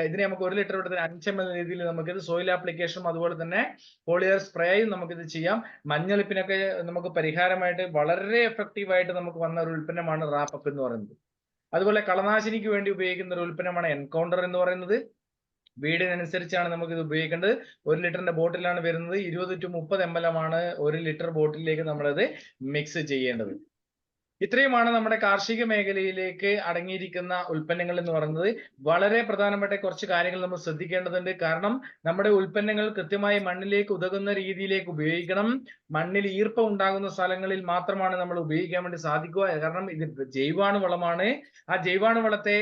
ഇതിനെ നമുക്ക് 1 ലിറ്റർ വെള്ളത്തിൽ 5 ml രീതിയിൽ നമുക്കിത് സോയിൽ ആപ്ലിക്കേഷനും അതുപോലെ തന്നെ പോളിയർ സ്പ്രേയും നമുക്കിത് ചെയ്യാം. മഞ്ഞളിപ്പിനൊക്കെ നമുക്ക് പരിഹാരമായിട്ട് വളരെ എഫക്റ്റീവ് ആയിട്ട് നമുക്ക് വന്ന ഒരു ഉൽപ്പന്നമാണ് റാപ്പപ്പ് എന്ന് പറയുന്നത്. അതുപോലെ കളനാശിനിക്ക് വേണ്ടി ഉപയോഗിക്കുന്ന ഒരു ഉൽപ്പന്നമാണ് എൻകൗണ്ടർ എന്ന് പറയുന്നത്. വീടിനനുസരിച്ചാണ് നമുക്ക് ഇത് ഉപയോഗിക്കേണ്ടത്. 1 ലിറ്ററിന്റെ ബോട്ടിലാണ് വരുന്നത്. 20 to 30 ml ആണ് 1 ലിറ്റർ ബോട്ടിലേക്ക് നമ്മളത് മിക്സ് ചെയ്യേണ്ടത്. ഇത്രയുമാണ് നമ്മുടെ കാർഷിക മേഖലയിലേക്ക് അടങ്ങിയിരിക്കുന്ന ഉൽപ്പന്നങ്ങൾ എന്ന് പറയുന്നത്. വളരെ പ്രധാനപ്പെട്ട കുറച്ച് കാര്യങ്ങൾ നമ്മൾ ശ്രദ്ധിക്കേണ്ടതുണ്ട്. കാരണം നമ്മുടെ ഉൽപ്പന്നങ്ങൾ കൃത്യമായി മണ്ണിലേക്ക് ഉതകുന്ന രീതിയിലേക്ക് ഉപയോഗിക്കണം. മണ്ണിൽ ഈർപ്പം ഉണ്ടാകുന്ന സ്ഥലങ്ങളിൽ മാത്രമാണ് നമ്മൾ ഉപയോഗിക്കാൻ വേണ്ടി സാധിക്കുക. കാരണം ഇത് ജൈവാണുവളമാണ്. ആ ജൈവാണുവളത്തെ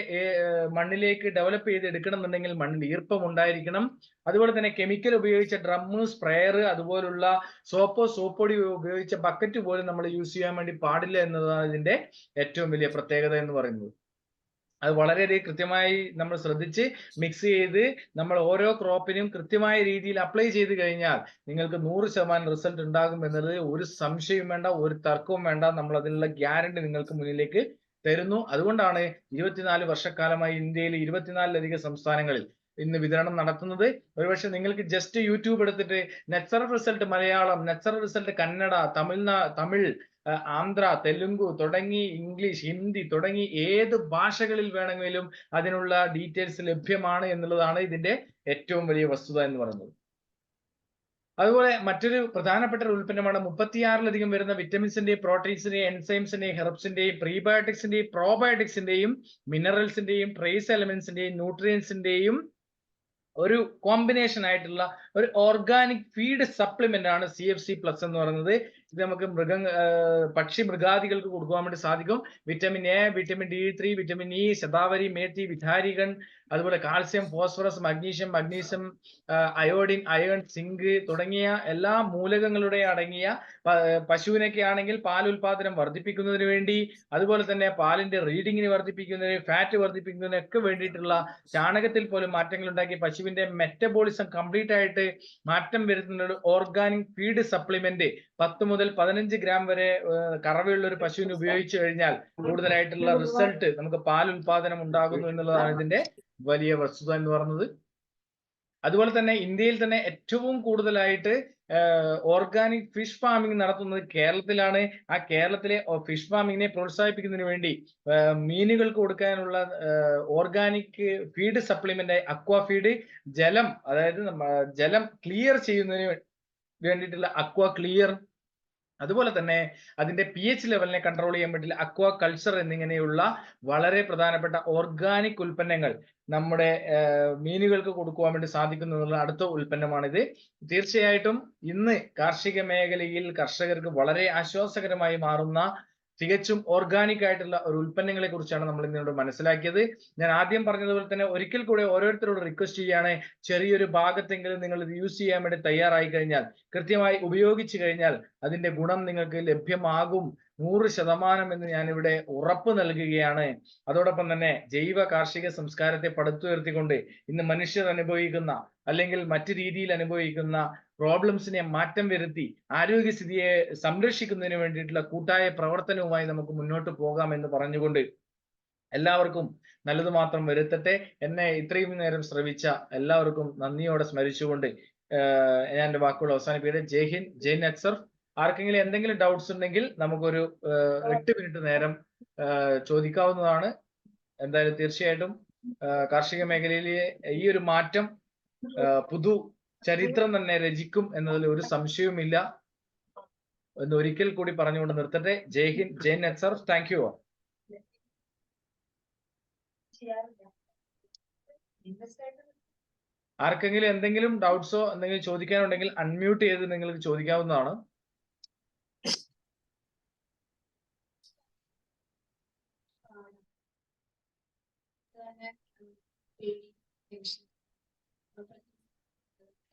മണ്ണിലേക്ക് ഡെവലപ്പ് ചെയ്ത് എടുക്കണമെന്നുണ്ടെങ്കിൽ മണ്ണിൽ ഈർപ്പം ഉണ്ടായിരിക്കണം. അതുപോലെ തന്നെ കെമിക്കൽ ഉപയോഗിച്ച ഡ്രമ്മ്, സ്പ്രെയർ, അതുപോലുള്ള സോപ്പൊടി ഉപയോഗിച്ച ബക്കറ്റ് പോലും നമ്മൾ യൂസ് ചെയ്യാൻ വേണ്ടി പാടില്ല എന്നതാണ് ഇതിന്റെ ഏറ്റവും വലിയ പ്രത്യേകത എന്ന് പറയുന്നത്. അത് വളരെയധികം കൃത്യമായി നമ്മൾ ശ്രദ്ധിച്ച് മിക്സ് ചെയ്ത് നമ്മൾ ഓരോ ക്രോപ്പിനും കൃത്യമായ രീതിയിൽ അപ്ലൈ ചെയ്ത് കഴിഞ്ഞാൽ നിങ്ങൾക്ക് 100% റിസൾട്ട് ഉണ്ടാകും എന്നത് ഒരു സംശയവും വേണ്ട, ഒരു തർക്കവും വേണ്ട. നമ്മൾ അതിനുള്ള ഗ്യാരണ്ടി നിങ്ങൾക്ക് മുന്നിലേക്ക് തരുന്നു. അതുകൊണ്ടാണ് 24 വർഷക്കാലമായി ഇന്ത്യയിൽ 24ലധികം സംസ്ഥാനങ്ങളിൽ ഇന്ന് വിതരണം നടത്തുന്നത്. ഒരുപക്ഷെ നിങ്ങൾക്ക് ജസ്റ്റ് യൂട്യൂബ് എടുത്തിട്ട് Netsurf result Malayalam, Netsurf result Kannada, Tamil, Andhra, Telugu തുടങ്ങി ഇംഗ്ലീഷ്, ഹിന്ദി തുടങ്ങി ഏത് ഭാഷകളിൽ വേണമെങ്കിലും അതിനുള്ള ഡീറ്റെയിൽസ് ലഭ്യമാണ് എന്നുള്ളതാണ് ഇതിന്റെ ഏറ്റവും വലിയ വസ്തുത എന്ന് പറയുന്നത്. അതുപോലെ മറ്റൊരു പ്രധാനപ്പെട്ട ഒരു ഉൽപ്പന്നമാണ് 36ലധികം വരുന്ന വിറ്റമിൻസിന്റെയും പ്രോട്ടീൻസിന്റെയും എൻസൈംസിന്റെയും ഹെർബ്സിന്റെയും പ്രീബയോട്ടിക്സിന്റെയും പ്രോബയോട്ടിക്സിന്റെയും മിനറൽസിന്റെയും ട്രേസ് എലമെന്റ്സിന്റെയും ന്യൂട്രിയൻസിന്റെയും ഒരു കോമ്പിനേഷൻ ആയിട്ടുള്ള ഒരു ഓർഗാനിക് ഫീഡ് സപ്ലിമെന്റ് ആണ് CFC പ്ലസ് എന്ന് പറയുന്നത്. ഇത് നമുക്ക് പക്ഷി മൃഗാദികൾക്ക് കൊടുക്കുവാൻ വേണ്ടി സാധിക്കും. Vitamin A, vitamin D3, vitamin E, ശതാവരി, മേത്തി, വിധാരികൻ, അതുപോലെ calcium, phosphorus, magnesium, iodine, iron, zinc തുടങ്ങിയ എല്ലാ മൂലകങ്ങളുടെ അടങ്ങിയ പശുവിനൊക്കെ ആണെങ്കിൽ പാൽ ഉൽപാദനം വർദ്ധിപ്പിക്കുന്നതിന് വേണ്ടി, അതുപോലെ തന്നെ പാലിന്റെ റീഡിങ്ങിന് വർദ്ധിപ്പിക്കുന്നതിന്, ഫാറ്റ് വർദ്ധിപ്പിക്കുന്നതിനൊക്കെ വേണ്ടിയിട്ടുള്ള ചാണകത്തിൽ പോലും മാറ്റങ്ങൾ ഉണ്ടാക്കി പശുവിന്റെ മെറ്റബോളിസം കംപ്ലീറ്റ് ആയിട്ട് മാറ്റം വരുത്തുന്ന ഒരു ഓർഗാനിക് ഫീഡ് സപ്ലിമെന്റ് 10 മുതൽ 15 ഗ്രാം വരെ കറവയുള്ള ഒരു പശുവിന് ഉപയോഗിച്ചു കഴിഞ്ഞാൽ കൂടുതലായിട്ടുള്ള റിസൾട്ട് നമുക്ക് പാൽ ഉൽപാദനം ഉണ്ടാകുന്നു എന്നുള്ളതാണ് ഇതിന്റെ വലിയ വസ്തുത എന്ന് പറയുന്നത്. അതുപോലെ തന്നെ ഇന്ത്യയിൽ തന്നെ ഏറ്റവും കൂടുതലായിട്ട് ഓർഗാനിക് ഫിഷ് ഫാമിംഗ് നടത്തുന്നത് കേരളത്തിലാണ്. ആ കേരളത്തിലെ ഫിഷ് ഫാമിങ്ങിനെ പ്രോത്സാഹിപ്പിക്കുന്നതിന് വേണ്ടി മീനുകൾക്ക് കൊടുക്കാനുള്ള ഓർഗാനിക് ഫീഡ് സപ്ലിമെന്റ് അക്വാ ഫീഡ്, ജലം, അതായത് ജലം ക്ലിയർ ചെയ്യുന്നതിന് വേണ്ടിയിട്ടുള്ള അക്വാ ക്ലിയർ, അതുപോലെ തന്നെ അതിന്റെ pH ലെവലിനെ കൺട്രോൾ ചെയ്യാൻ വേണ്ടി അക്വാ കൾച്ചർ എന്നിങ്ങനെയുള്ള വളരെ പ്രധാനപ്പെട്ട ഓർഗാനിക് ഉൽപ്പന്നങ്ങൾ നമ്മുടെ മീനുകൾക്ക് കൊടുക്കുവാൻ വേണ്ടി സാധിക്കുന്ന അടുത്ത ഉൽപ്പന്നമാണിത്. തീർച്ചയായിട്ടും ഇന്ന് കാർഷിക മേഖലയിൽ കർഷകർക്ക് വളരെ ആശ്വാസകരമായി മാറുന്ന തികച്ചും ഓർഗാനിക് ആയിട്ടുള്ള ഒരു ഉൽപ്പന്നങ്ങളെ കുറിച്ചാണ് നമ്മൾ ഇന്നിവിടെ മനസ്സിലാക്കിയത്. ഞാൻ ആദ്യം പറഞ്ഞതുപോലെ തന്നെ ഒരിക്കൽ കൂടെ ഓരോരുത്തരോട് റിക്വസ്റ്റ് ചെയ്യാണ്, ചെറിയൊരു ഭാഗത്തെങ്കിലും നിങ്ങൾ ഇത് യൂസ് ചെയ്യാൻ വേണ്ടി തയ്യാറായി കഴിഞ്ഞാൽ, കൃത്യമായി ഉപയോഗിച്ചു കഴിഞ്ഞാൽ അതിന്റെ ഗുണം നിങ്ങൾക്ക് ലഭ്യമാകും 100% എന്ന് ഞാനിവിടെ ഉറപ്പ് നൽകുകയാണ്. അതോടൊപ്പം തന്നെ ജൈവ കാർഷിക സംസ്കാരത്തെ പടുത്തുയർത്തിക്കൊണ്ട് ഇന്ന് മനുഷ്യർ അനുഭവിക്കുന്ന അല്ലെങ്കിൽ മറ്റു രീതിയിൽ അനുഭവിക്കുന്ന പ്രോബ്ലംസിനെ മാറ്റം വരുത്തി ആരോഗ്യസ്ഥിതിയെ സംരക്ഷിക്കുന്നതിന് വേണ്ടിയിട്ടുള്ള കൂട്ടായ പ്രവർത്തനവുമായി നമുക്ക് മുന്നോട്ട് പോകാം എന്ന് പറഞ്ഞുകൊണ്ട് എല്ലാവർക്കും നല്ലത് മാത്രം വരുത്തട്ടെ. എന്നെ ഇത്രയും നേരം ശ്രവിച്ച എല്ലാവർക്കും നന്ദിയോടെ സ്മരിച്ചുകൊണ്ട് ഞാൻ എൻ്റെ വാക്കുകൾ അവസാനിപ്പിക്കട്ടെ. ജയ് ഹിന്ദ്, ജയ് നെറ്റ്സർഫ്. ആർക്കെങ്കിലും എന്തെങ്കിലും ഡൗട്ട്സ് ഉണ്ടെങ്കിൽ നമുക്കൊരു 8 മിനിറ്റ് നേരം ചോദിക്കാവുന്നതാണ്. എന്തായാലും തീർച്ചയായിട്ടും കാർഷിക മേഖലയിലെ ഈ ഒരു മാറ്റം പുതു ചരിത്രം തന്നെ രചിക്കും എന്നതിൽ ഒരു സംശയവുമില്ല എന്ന് ഒരിക്കൽ കൂടി പറഞ്ഞുകൊണ്ട് നിർത്തട്ടെ. ജയ് ഹിന്ദ്, ജയ് നെറ്റ്സർഫ്. Thank you. ആർക്കെങ്കിലും എന്തെങ്കിലും ഡൗട്ട്സോ എന്തെങ്കിലും ചോദിക്കാനുണ്ടെങ്കിൽ അൺമ്യൂട്ട് ചെയ്ത് നിങ്ങൾക്ക് ചോദിക്കാവുന്നതാണ്.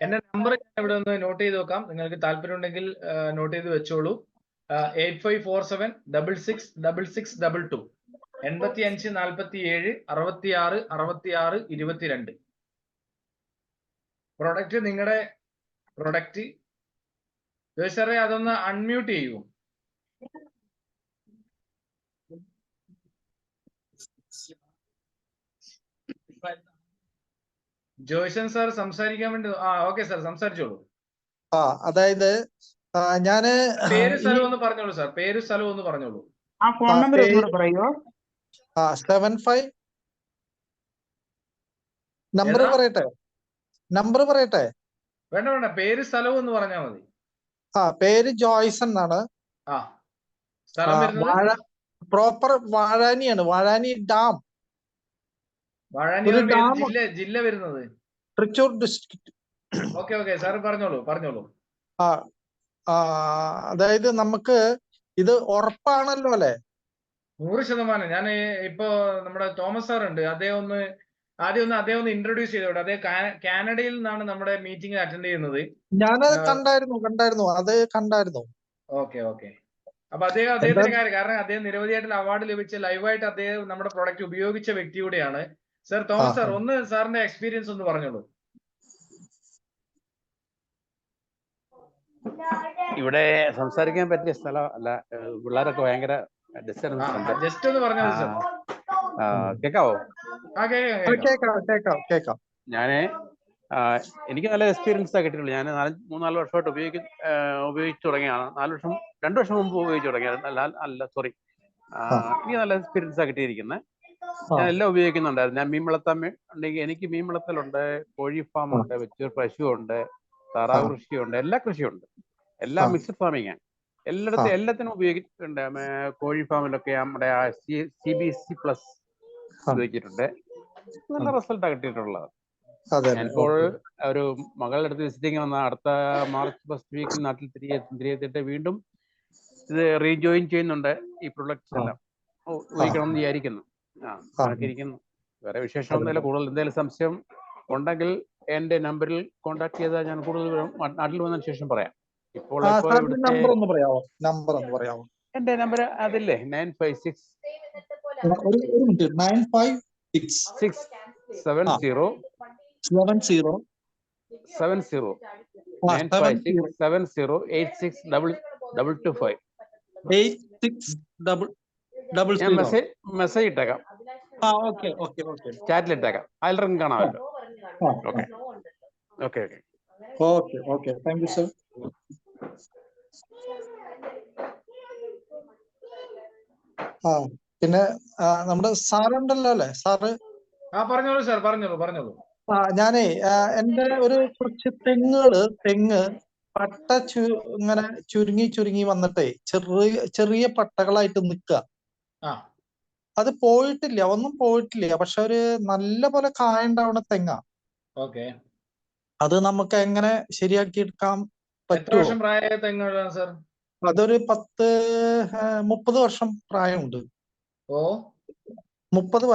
എന്റെ നമ്പർ ഞാൻ ഇവിടെ ഒന്ന് നോട്ട് ചെയ്ത് വെക്കാം. നിങ്ങൾക്ക് താല്പര്യം ഉണ്ടെങ്കിൽ നോട്ട് ചെയ്ത് വെച്ചോളൂ. 8547666622 8546666622. പ്രൊഡക്റ്റ് നിങ്ങളുടെ പ്രൊഡക്റ്റ് സാറേ അതൊന്ന് അൺമ്യൂട്ട് ചെയ്യൂ. ജോയ്സൺ സാർ സംസാരിക്കാൻ വേണ്ടി ഓക്കെ സാർ സംസാരിച്ചോളൂ. അതായത് ഞാന് പേര് സ്ഥലം ഒന്ന് പറഞ്ഞോളൂ സാർ, പേര് സ്ഥലം ഒന്ന് പറഞ്ഞോളൂ. ഫോൺ നമ്പർ ഒന്നുകൂടെ പറയുമോ? 75 നമ്പർ പറയട്ടെ. വേണ്ട പേര് സ്ഥലവും ഒന്ന് പറഞ്ഞാൽ മതി. പേര് ജോയ്സൺ എന്നാണ്. സ്ഥലം വരുന്നത് പ്രോപ്പർ വാഴാനിയാണ്, വാഴാനി ഡാം. വാഴാനി ജില്ല വരുന്നത് തൃശ്ശൂർ ഡിസ്ട്രിക്ട്. ഓക്കെ സാർ പറഞ്ഞോളൂ. അതായത് നമുക്ക് ഇത് ഉറപ്പാണല്ലോ അല്ലെ? 100%. ഞാൻ ഇപ്പോ നമ്മുടെ തോമസ് സാർ ഉണ്ട്, ആദ്യം ഒന്ന് ഇൻട്രൊഡ്യൂസ് ചെയ്തോട്ടെ. അദ്ദേഹം കാനഡയിൽ നിന്നാണ് നമ്മുടെ മീറ്റിംഗ് അറ്റൻഡ് ചെയ്യുന്നത്. ഞാനത് കണ്ടായിരുന്നു. ഓക്കെ അപ്പൊ അദ്ദേഹത്തിന്റെ കാര്യം, കാരണം അദ്ദേഹം നിരവധിയായിട്ടുള്ള അവാർഡ് ലഭിച്ച ലൈവായിട്ട് അദ്ദേഹം നമ്മുടെ പ്രൊഡക്റ്റ് ഉപയോഗിച്ച വ്യക്തി കൂടെയാണ്. സർ തോമസ് സാർ ഒന്ന് സാറിന്റെ എക്സ്പീരിയൻസ് ഒന്ന് പറഞ്ഞോളൂ. ഇവിടെ സംസാരിക്കാൻ പറ്റിയ സ്ഥലം അല്ല, പിള്ളേരൊക്കെ ഭയങ്കര ഡിസ്റ്റർബൻസ് ഉണ്ട്. ജസ്റ്റ് ഒന്ന് പറഞ്ഞോളൂ സാർ. കേക്കാവോ? കേക്കാം. എനിക്ക് നല്ല എക്സ്പീരിയൻസ് കിട്ടിയിട്ടുള്ളൂ. ഞാൻ 3-4 വർഷമായിട്ട് ഉപയോഗിച്ചു തുടങ്ങിയാണ്. 2 വർഷം മുമ്പ് ഉപയോഗിച്ചു തുടങ്ങിയത്. എനിക്ക് നല്ല എക്സ്പീരിയൻസ് കിട്ടിയിരിക്കുന്നത്. ഞാൻ എല്ലാം ഉപയോഗിക്കുന്നുണ്ടായിരുന്നു. ഞാൻ മീൻ വളർത്താൻ ഉണ്ടെങ്കിൽ എനിക്ക് മീൻ വളർത്തലുണ്ട്, കോഴി ഫാം ഉണ്ട്, വെച്ചൂർ പശു ഉണ്ട്, താറാവ് കൃഷിയുണ്ട്, എല്ലാ കൃഷിയുണ്ട്, എല്ലാം മിക്സഡ് ഫാമിംഗ് ആണ്. എല്ലാത്തിനും ഉപയോഗിച്ചിട്ടുണ്ട്. കോഴി ഫാമിലൊക്കെ നമ്മുടെ CBC+ ഉപയോഗിച്ചിട്ടുണ്ട്. നല്ല റിസൾട്ടാണ് കിട്ടിയിട്ടുള്ളത്. ഞാനിപ്പോൾ ഒരു മകളുടെ അടുത്ത് വിസിറ്റിംഗ് വന്ന അടുത്ത മാർച്ച് ഫസ്റ്റ് വീക്കിൽ നാട്ടിൽ തിരികെത്തിയിട്ട് വീണ്ടും ഇത് റീജോയിൻ ചെയ്യുന്നുണ്ട്. ഈ പ്രൊഡക്ട്സ് എല്ലാം ഉപയോഗിക്കണം എന്ന് വിചാരിക്കുന്നു. ഇരിക്കുന്നു. വേറെ വിശേഷമൊന്നുമില്ല. കൂടുതൽ എന്തെങ്കിലും സംശയം ഉണ്ടെങ്കിൽ എന്റെ നമ്പറിൽ കോൺടാക്ട് ചെയ്താൽ ഞാൻ കൂടുതൽ നാട്ടിൽ വന്നതിന് ശേഷം പറയാം. ഇപ്പോൾ നമ്പർ ഒന്ന് പറയാമോ? എന്റെ നമ്പർ അതില്ലേ, 956 70 ഞാൻ മെസ്സേജ് ഇട്ടേക്കാം, ചാറ്റിൽ ഇട്ടേക്കാം. അതിലും കാണാമല്ലോ. Okay thank you sir. പിന്നെ നമ്മുടെ സാറുണ്ടല്ലോ അല്ലെ? സാറ് പറഞ്ഞോളൂ സാർ, പറഞ്ഞോളൂ. ഞാനേ എന്റെ കുറച്ച് തെങ്ങ് പട്ട ഇങ്ങനെ ചുരുങ്ങി വന്നിട്ടേ ചെറിയ പട്ടകളായിട്ട് നിക്കുക. അത് ഒന്നും പോയിട്ടില്ല. പക്ഷെ ഒരു നല്ല പോലെ കായ ഉണ്ടാവണ തെങ്ങ. അത് നമുക്ക് എങ്ങനെ ശരിയാക്കി എടുക്കാൻ പറ്റുമോ? അതൊരു 30 വർഷം പ്രായമുണ്ട്. 30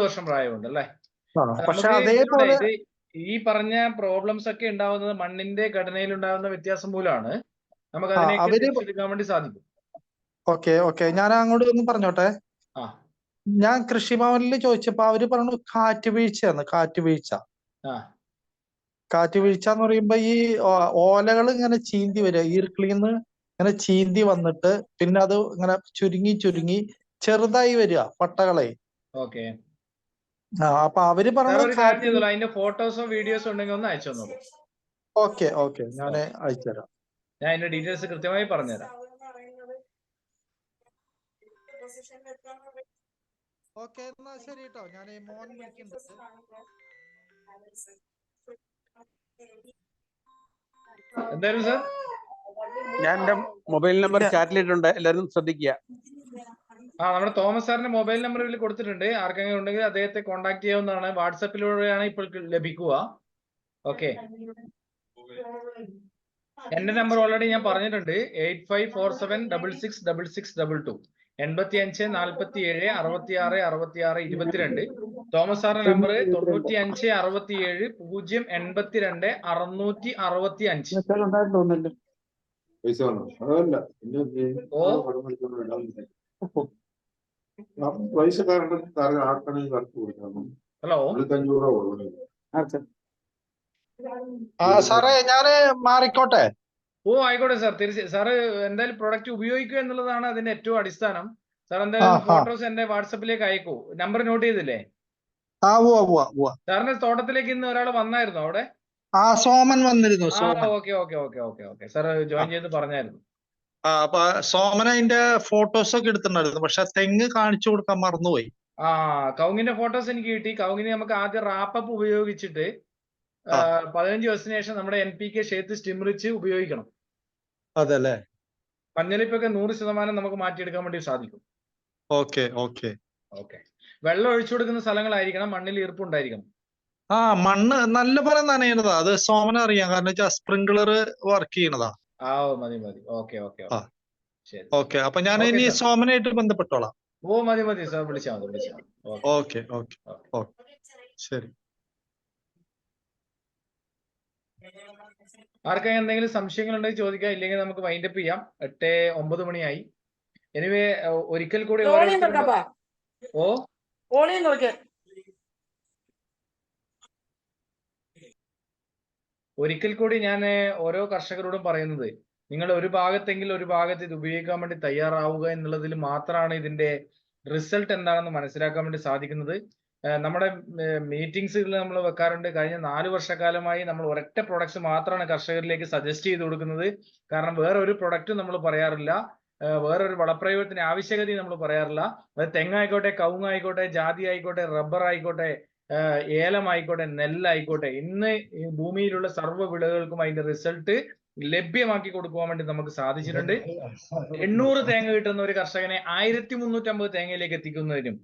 വർഷം പ്രായമുണ്ട് അല്ലേ? പക്ഷെ അതേപോലെ ഈ പറഞ്ഞ പ്രോബ്ലംസ് ഒക്കെ ഉണ്ടാവുന്നത് മണ്ണിന്റെ ഘടനയിൽ ഉണ്ടാകുന്ന വ്യത്യാസം മൂലമാണ്. നമുക്ക് അതിനെടുക്കാൻ വേണ്ടി സാധിക്കും. ഓക്കെ ഞാൻ അങ്ങോട്ട് ഒന്ന് പറഞ്ഞോട്ടെ. ഞാൻ കൃഷിഭവനിൽ ചോദിച്ചപ്പോ അവര് പറഞ്ഞു കാറ്റുവീഴ്ചയാണ്. കാറ്റുവീഴ്ച എന്ന് പറയുമ്പോ ഈ ഓലകൾ ഇങ്ങനെ ചീന്തി വരിക, ഈർക്കിളിന്ന് ഇങ്ങനെ ചീന്തി വന്നിട്ട് പിന്നെ അത് ഇങ്ങനെ ചുരുങ്ങി ചെറുതായി വരിക പട്ടകളെ. അപ്പൊ അവര് പറഞ്ഞത് അതിന്റെ ഫോട്ടോസോ വീഡിയോസോ ഉണ്ടെങ്കിൽ ഒന്ന് അയച്ചു തന്നോളൂ. ഓക്കെ ഞാൻ അയച്ചുതരാം. ഞാൻ അതിന്റെ ഡീറ്റെയിൽസ് കൃത്യമായി പറഞ്ഞുതരാം. ഓക്കെ എന്നാ ശരി കേട്ടോ. ഞാൻ മോൻ വിളിക്കുന്നുണ്ട്. എന്തായാലും സാർ ഞാൻ എന്റെ മൊബൈൽ നമ്പർ ചാറ്റിലിട്ടുണ്ട്, എല്ലാവരും ശ്രദ്ധിക്കുക. നമ്മുടെ തോമസ് സാറിന്റെ മൊബൈൽ നമ്പർ ഇതിൽ കൊടുത്തിട്ടുണ്ട്. ആർക്കെങ്കിലും ഉണ്ടെങ്കിൽ അദ്ദേഹത്തെ കോൺടാക്ട് ചെയ്യാവുന്നതാണ്. വാട്സാപ്പിലൂടെയാണ് ഇപ്പോൾ ലഭിക്കുക. ഓക്കെ, എന്റെ നമ്പർ ഓൾറെഡി ഞാൻ പറഞ്ഞിട്ടുണ്ട്. 8547666622 8547666622. തോമസ് സാറിന്റെ നമ്പർ 9567 082 665. പൈസ വേണം അതല്ല ഓ പൈസ ആക്കണമെങ്കിൽ കറക്റ്റ് കൊടുക്കണം. ഹലോ 500 രൂപ കൊടുക്കണം. സാറേ ഞാന് മാറിക്കോട്ടെ. ഓ ആയിക്കോട്ടെ സാർ, തീർച്ചയായും സാറ് എന്തായാലും പ്രൊഡക്റ്റ് ഉപയോഗിക്കുക എന്നുള്ളതാണ് അതിന്റെ ഏറ്റവും അടിസ്ഥാനം. സാർ എന്തായാലും ഫോട്ടോസ് എന്റെ വാട്സപ്പിലേക്ക് അയക്കൂ. നമ്പർ നോട്ട് ചെയ്തില്ലേ? സാറിന്റെ തോട്ടത്തിലേക്ക് ഇന്ന് ഒരാൾ വന്നായിരുന്നു അവിടെ? സോമൻ വന്നിരുന്നു. Okay okay okay okay okay sir join ചെയ്ത് പറഞ്ഞായിരുന്നു. അപ്പൊ സോമൻ അതിന്റെ ഫോട്ടോസ് ഒക്കെ എടുത്തിട്ടുണ്ടായിരുന്നു, പക്ഷെ തെങ്ങ് കാണിച്ചു കൊടുക്കാൻ മറന്നുപോയി. കവുങ്ങിന്റെ ഫോട്ടോസ് എനിക്ക് കിട്ടി. കവുങ്ങിന് നമുക്ക് ആദ്യം റാപ്പപ്പ് ഉപയോഗിച്ചിട്ട് 15 ദിവസത്തിന് ശേഷം നമ്മുടെ NPK ക്ഷേത്ത് സ്റ്റിമുലിച്ച് ഉപയോഗിക്കണം. അതല്ലേ? മഞ്ഞളിപ്പൊക്കെ 100% നമുക്ക് മാറ്റിയെടുക്കാൻ വേണ്ടി സാധിക്കും. Okay okay okay. വെള്ളം ഒഴിച്ചു കൊടുക്കുന്ന സ്ഥലങ്ങളായിരിക്കണം, മണ്ണിൽ ഈർപ്പുണ്ടായിരിക്കണം. മണ്ണ് നല്ല പോലെ നനയണതാ. അത് സോമന അറിയാം, കാരണം വെച്ചാൽ സ്പ്രിംഗ്ലർ വർക്ക് ചെയ്യണതാ. മതി മതി. ഓക്കെ ഓക്കെ ശരി. ഓക്കെ, അപ്പൊ ഞാൻ ഇനി സോമനായിട്ട് ബന്ധപ്പെട്ടോളാം. മതി മതി സാർ, വിളിച്ചാൽ മതി. ഓക്കെ ഓക്കെ ഓക്കെ ശരി. ആർക്കായി എന്തെങ്കിലും സംശയങ്ങൾ ഉണ്ടെങ്കിൽ ചോദിക്കാം, ഇല്ലെങ്കിൽ നമുക്ക് വൈൻഡപ്പ് ചെയ്യാം. 8:09 മണിയായി. എനിവേ ഒരിക്കൽ കൂടി ഒരിക്കൽ കൂടി ഞാൻ ഓരോ കർഷകരോടും പറയുന്നത്, നിങ്ങൾ ഒരു ഭാഗത്തെങ്കിലും ഒരു ഭാഗത്ത് ഇത് ഉപയോഗിക്കാൻ വേണ്ടി തയ്യാറാവുക എന്നുള്ളതിൽ മാത്രമാണ് ഇതിന്റെ റിസൾട്ട് എന്താണെന്ന് മനസ്സിലാക്കാൻ വേണ്ടി സാധിക്കുന്നത്. നമ്മുടെ മീറ്റിംഗ്സുകൾ നമ്മൾ വെക്കാറുണ്ട്. കഴിഞ്ഞ 4 വർഷക്കാലമായി നമ്മൾ ഒരൊറ്റ പ്രൊഡക്ട്സ് മാത്രമാണ് കർഷകരിലേക്ക് സജസ്റ്റ് ചെയ്ത് കൊടുക്കുന്നത്. കാരണം വേറെ ഒരു പ്രൊഡക്റ്റും നമ്മൾ പറയാറില്ല, വേറൊരു വളപ്രയോഗത്തിന് ആവശ്യകത നമ്മൾ പറയാറില്ല. അത് തെങ്ങായിക്കോട്ടെ, കവുങ്ങായിക്കോട്ടെ, ജാതി ആയിക്കോട്ടെ, റബ്ബർ ആയിക്കോട്ടെ, ഏലമായിക്കോട്ടെ, നെല്ലായിക്കോട്ടെ, ഇന്ന് ഈ ഭൂമിയിലുള്ള സർവ്വ വിളകൾക്കും അതിന്റെ റിസൾട്ട് ലഭ്യമാക്കി കൊടുക്കുവാൻ വേണ്ടി നമുക്ക് സാധിച്ചിട്ടുണ്ട്. 800 തേങ്ങ കിട്ടുന്ന ഒരു കർഷകനെ 1350 തേങ്ങയിലേക്ക് എത്തിക്കുന്നതിനും,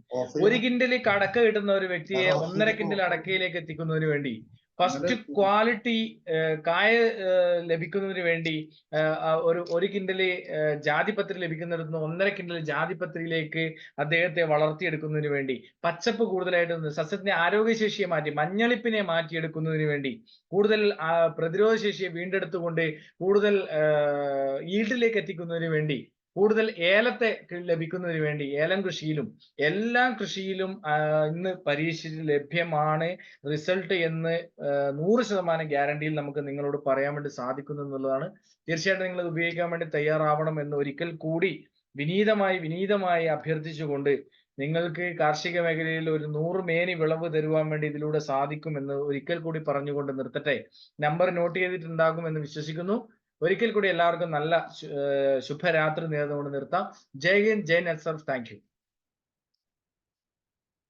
1 കിൻഡൽ കടക്ക കിട്ടുന്ന ഒരു വ്യക്തിയെ 1.5 കിൻഡൽ അടക്കയിലേക്ക് എത്തിക്കുന്നതിന് വേണ്ടി, ഫസ്റ്റ് ക്വാളിറ്റി കായ ലഭിക്കുന്നതിന് വേണ്ടി, ഒരു കിൻഡല് ജാതിപത്രി ലഭിക്കുന്നിടത്ത് 1.5 കിൻഡൽ ജാതിപത്രിയിലേക്ക് അദ്ദേഹത്തെ വളർത്തിയെടുക്കുന്നതിന് വേണ്ടി, പച്ചപ്പ് കൂടുതലായിട്ട് സസ്യത്തിന്റെ ആരോഗ്യശേഷിയെ മാറ്റി മഞ്ഞളിപ്പിനെ മാറ്റിയെടുക്കുന്നതിന് വേണ്ടി, കൂടുതൽ പ്രതിരോധ ശേഷിയെ വീണ്ടെടുത്തുകൊണ്ട് കൂടുതൽ ഈൽഡിലേക്ക് എത്തിക്കുന്നതിന് വേണ്ടി, കൂടുതൽ ഏലത്തെ ലഭിക്കുന്നതിന് വേണ്ടി, ഏലം കൃഷിയിലും എല്ലാ കൃഷിയിലും ഇന്ന് പരീക്ഷിച്ച് ലഭ്യമാണ് റിസൾട്ട് എന്ന് 100% ഗ്യാരണ്ടിയിൽ നമുക്ക് നിങ്ങളോട് പറയാൻ വേണ്ടി സാധിക്കുന്നു എന്നുള്ളതാണ്. തീർച്ചയായിട്ടും നിങ്ങൾ ഇത് ഉപയോഗിക്കാൻ വേണ്ടി തയ്യാറാവണം എന്ന് ഒരിക്കൽ കൂടി വിനീതമായി അഭ്യർത്ഥിച്ചുകൊണ്ട്, നിങ്ങൾക്ക് കാർഷിക മേഖലയിൽ ഒരു 100 മേനി വിളവ് തരുവാൻ വേണ്ടി ഇതിലൂടെ സാധിക്കുമെന്ന് ഒരിക്കൽ കൂടി പറഞ്ഞുകൊണ്ട് നിർത്തട്ടെ. നമ്പർ നോട്ട് ചെയ്തിട്ടുണ്ടാകുമെന്ന് വിശ്വസിക്കുന്നു. ഒരിക്കൽ കൂടി എല്ലാവർക്കും നല്ല ശുഭരാത്രി നേർന്നുകൊണ്ട് നിർത്താം. ജയ് ഹിന്ദ്, ജയ് നെറ്റ്സർഫ്. Thank you.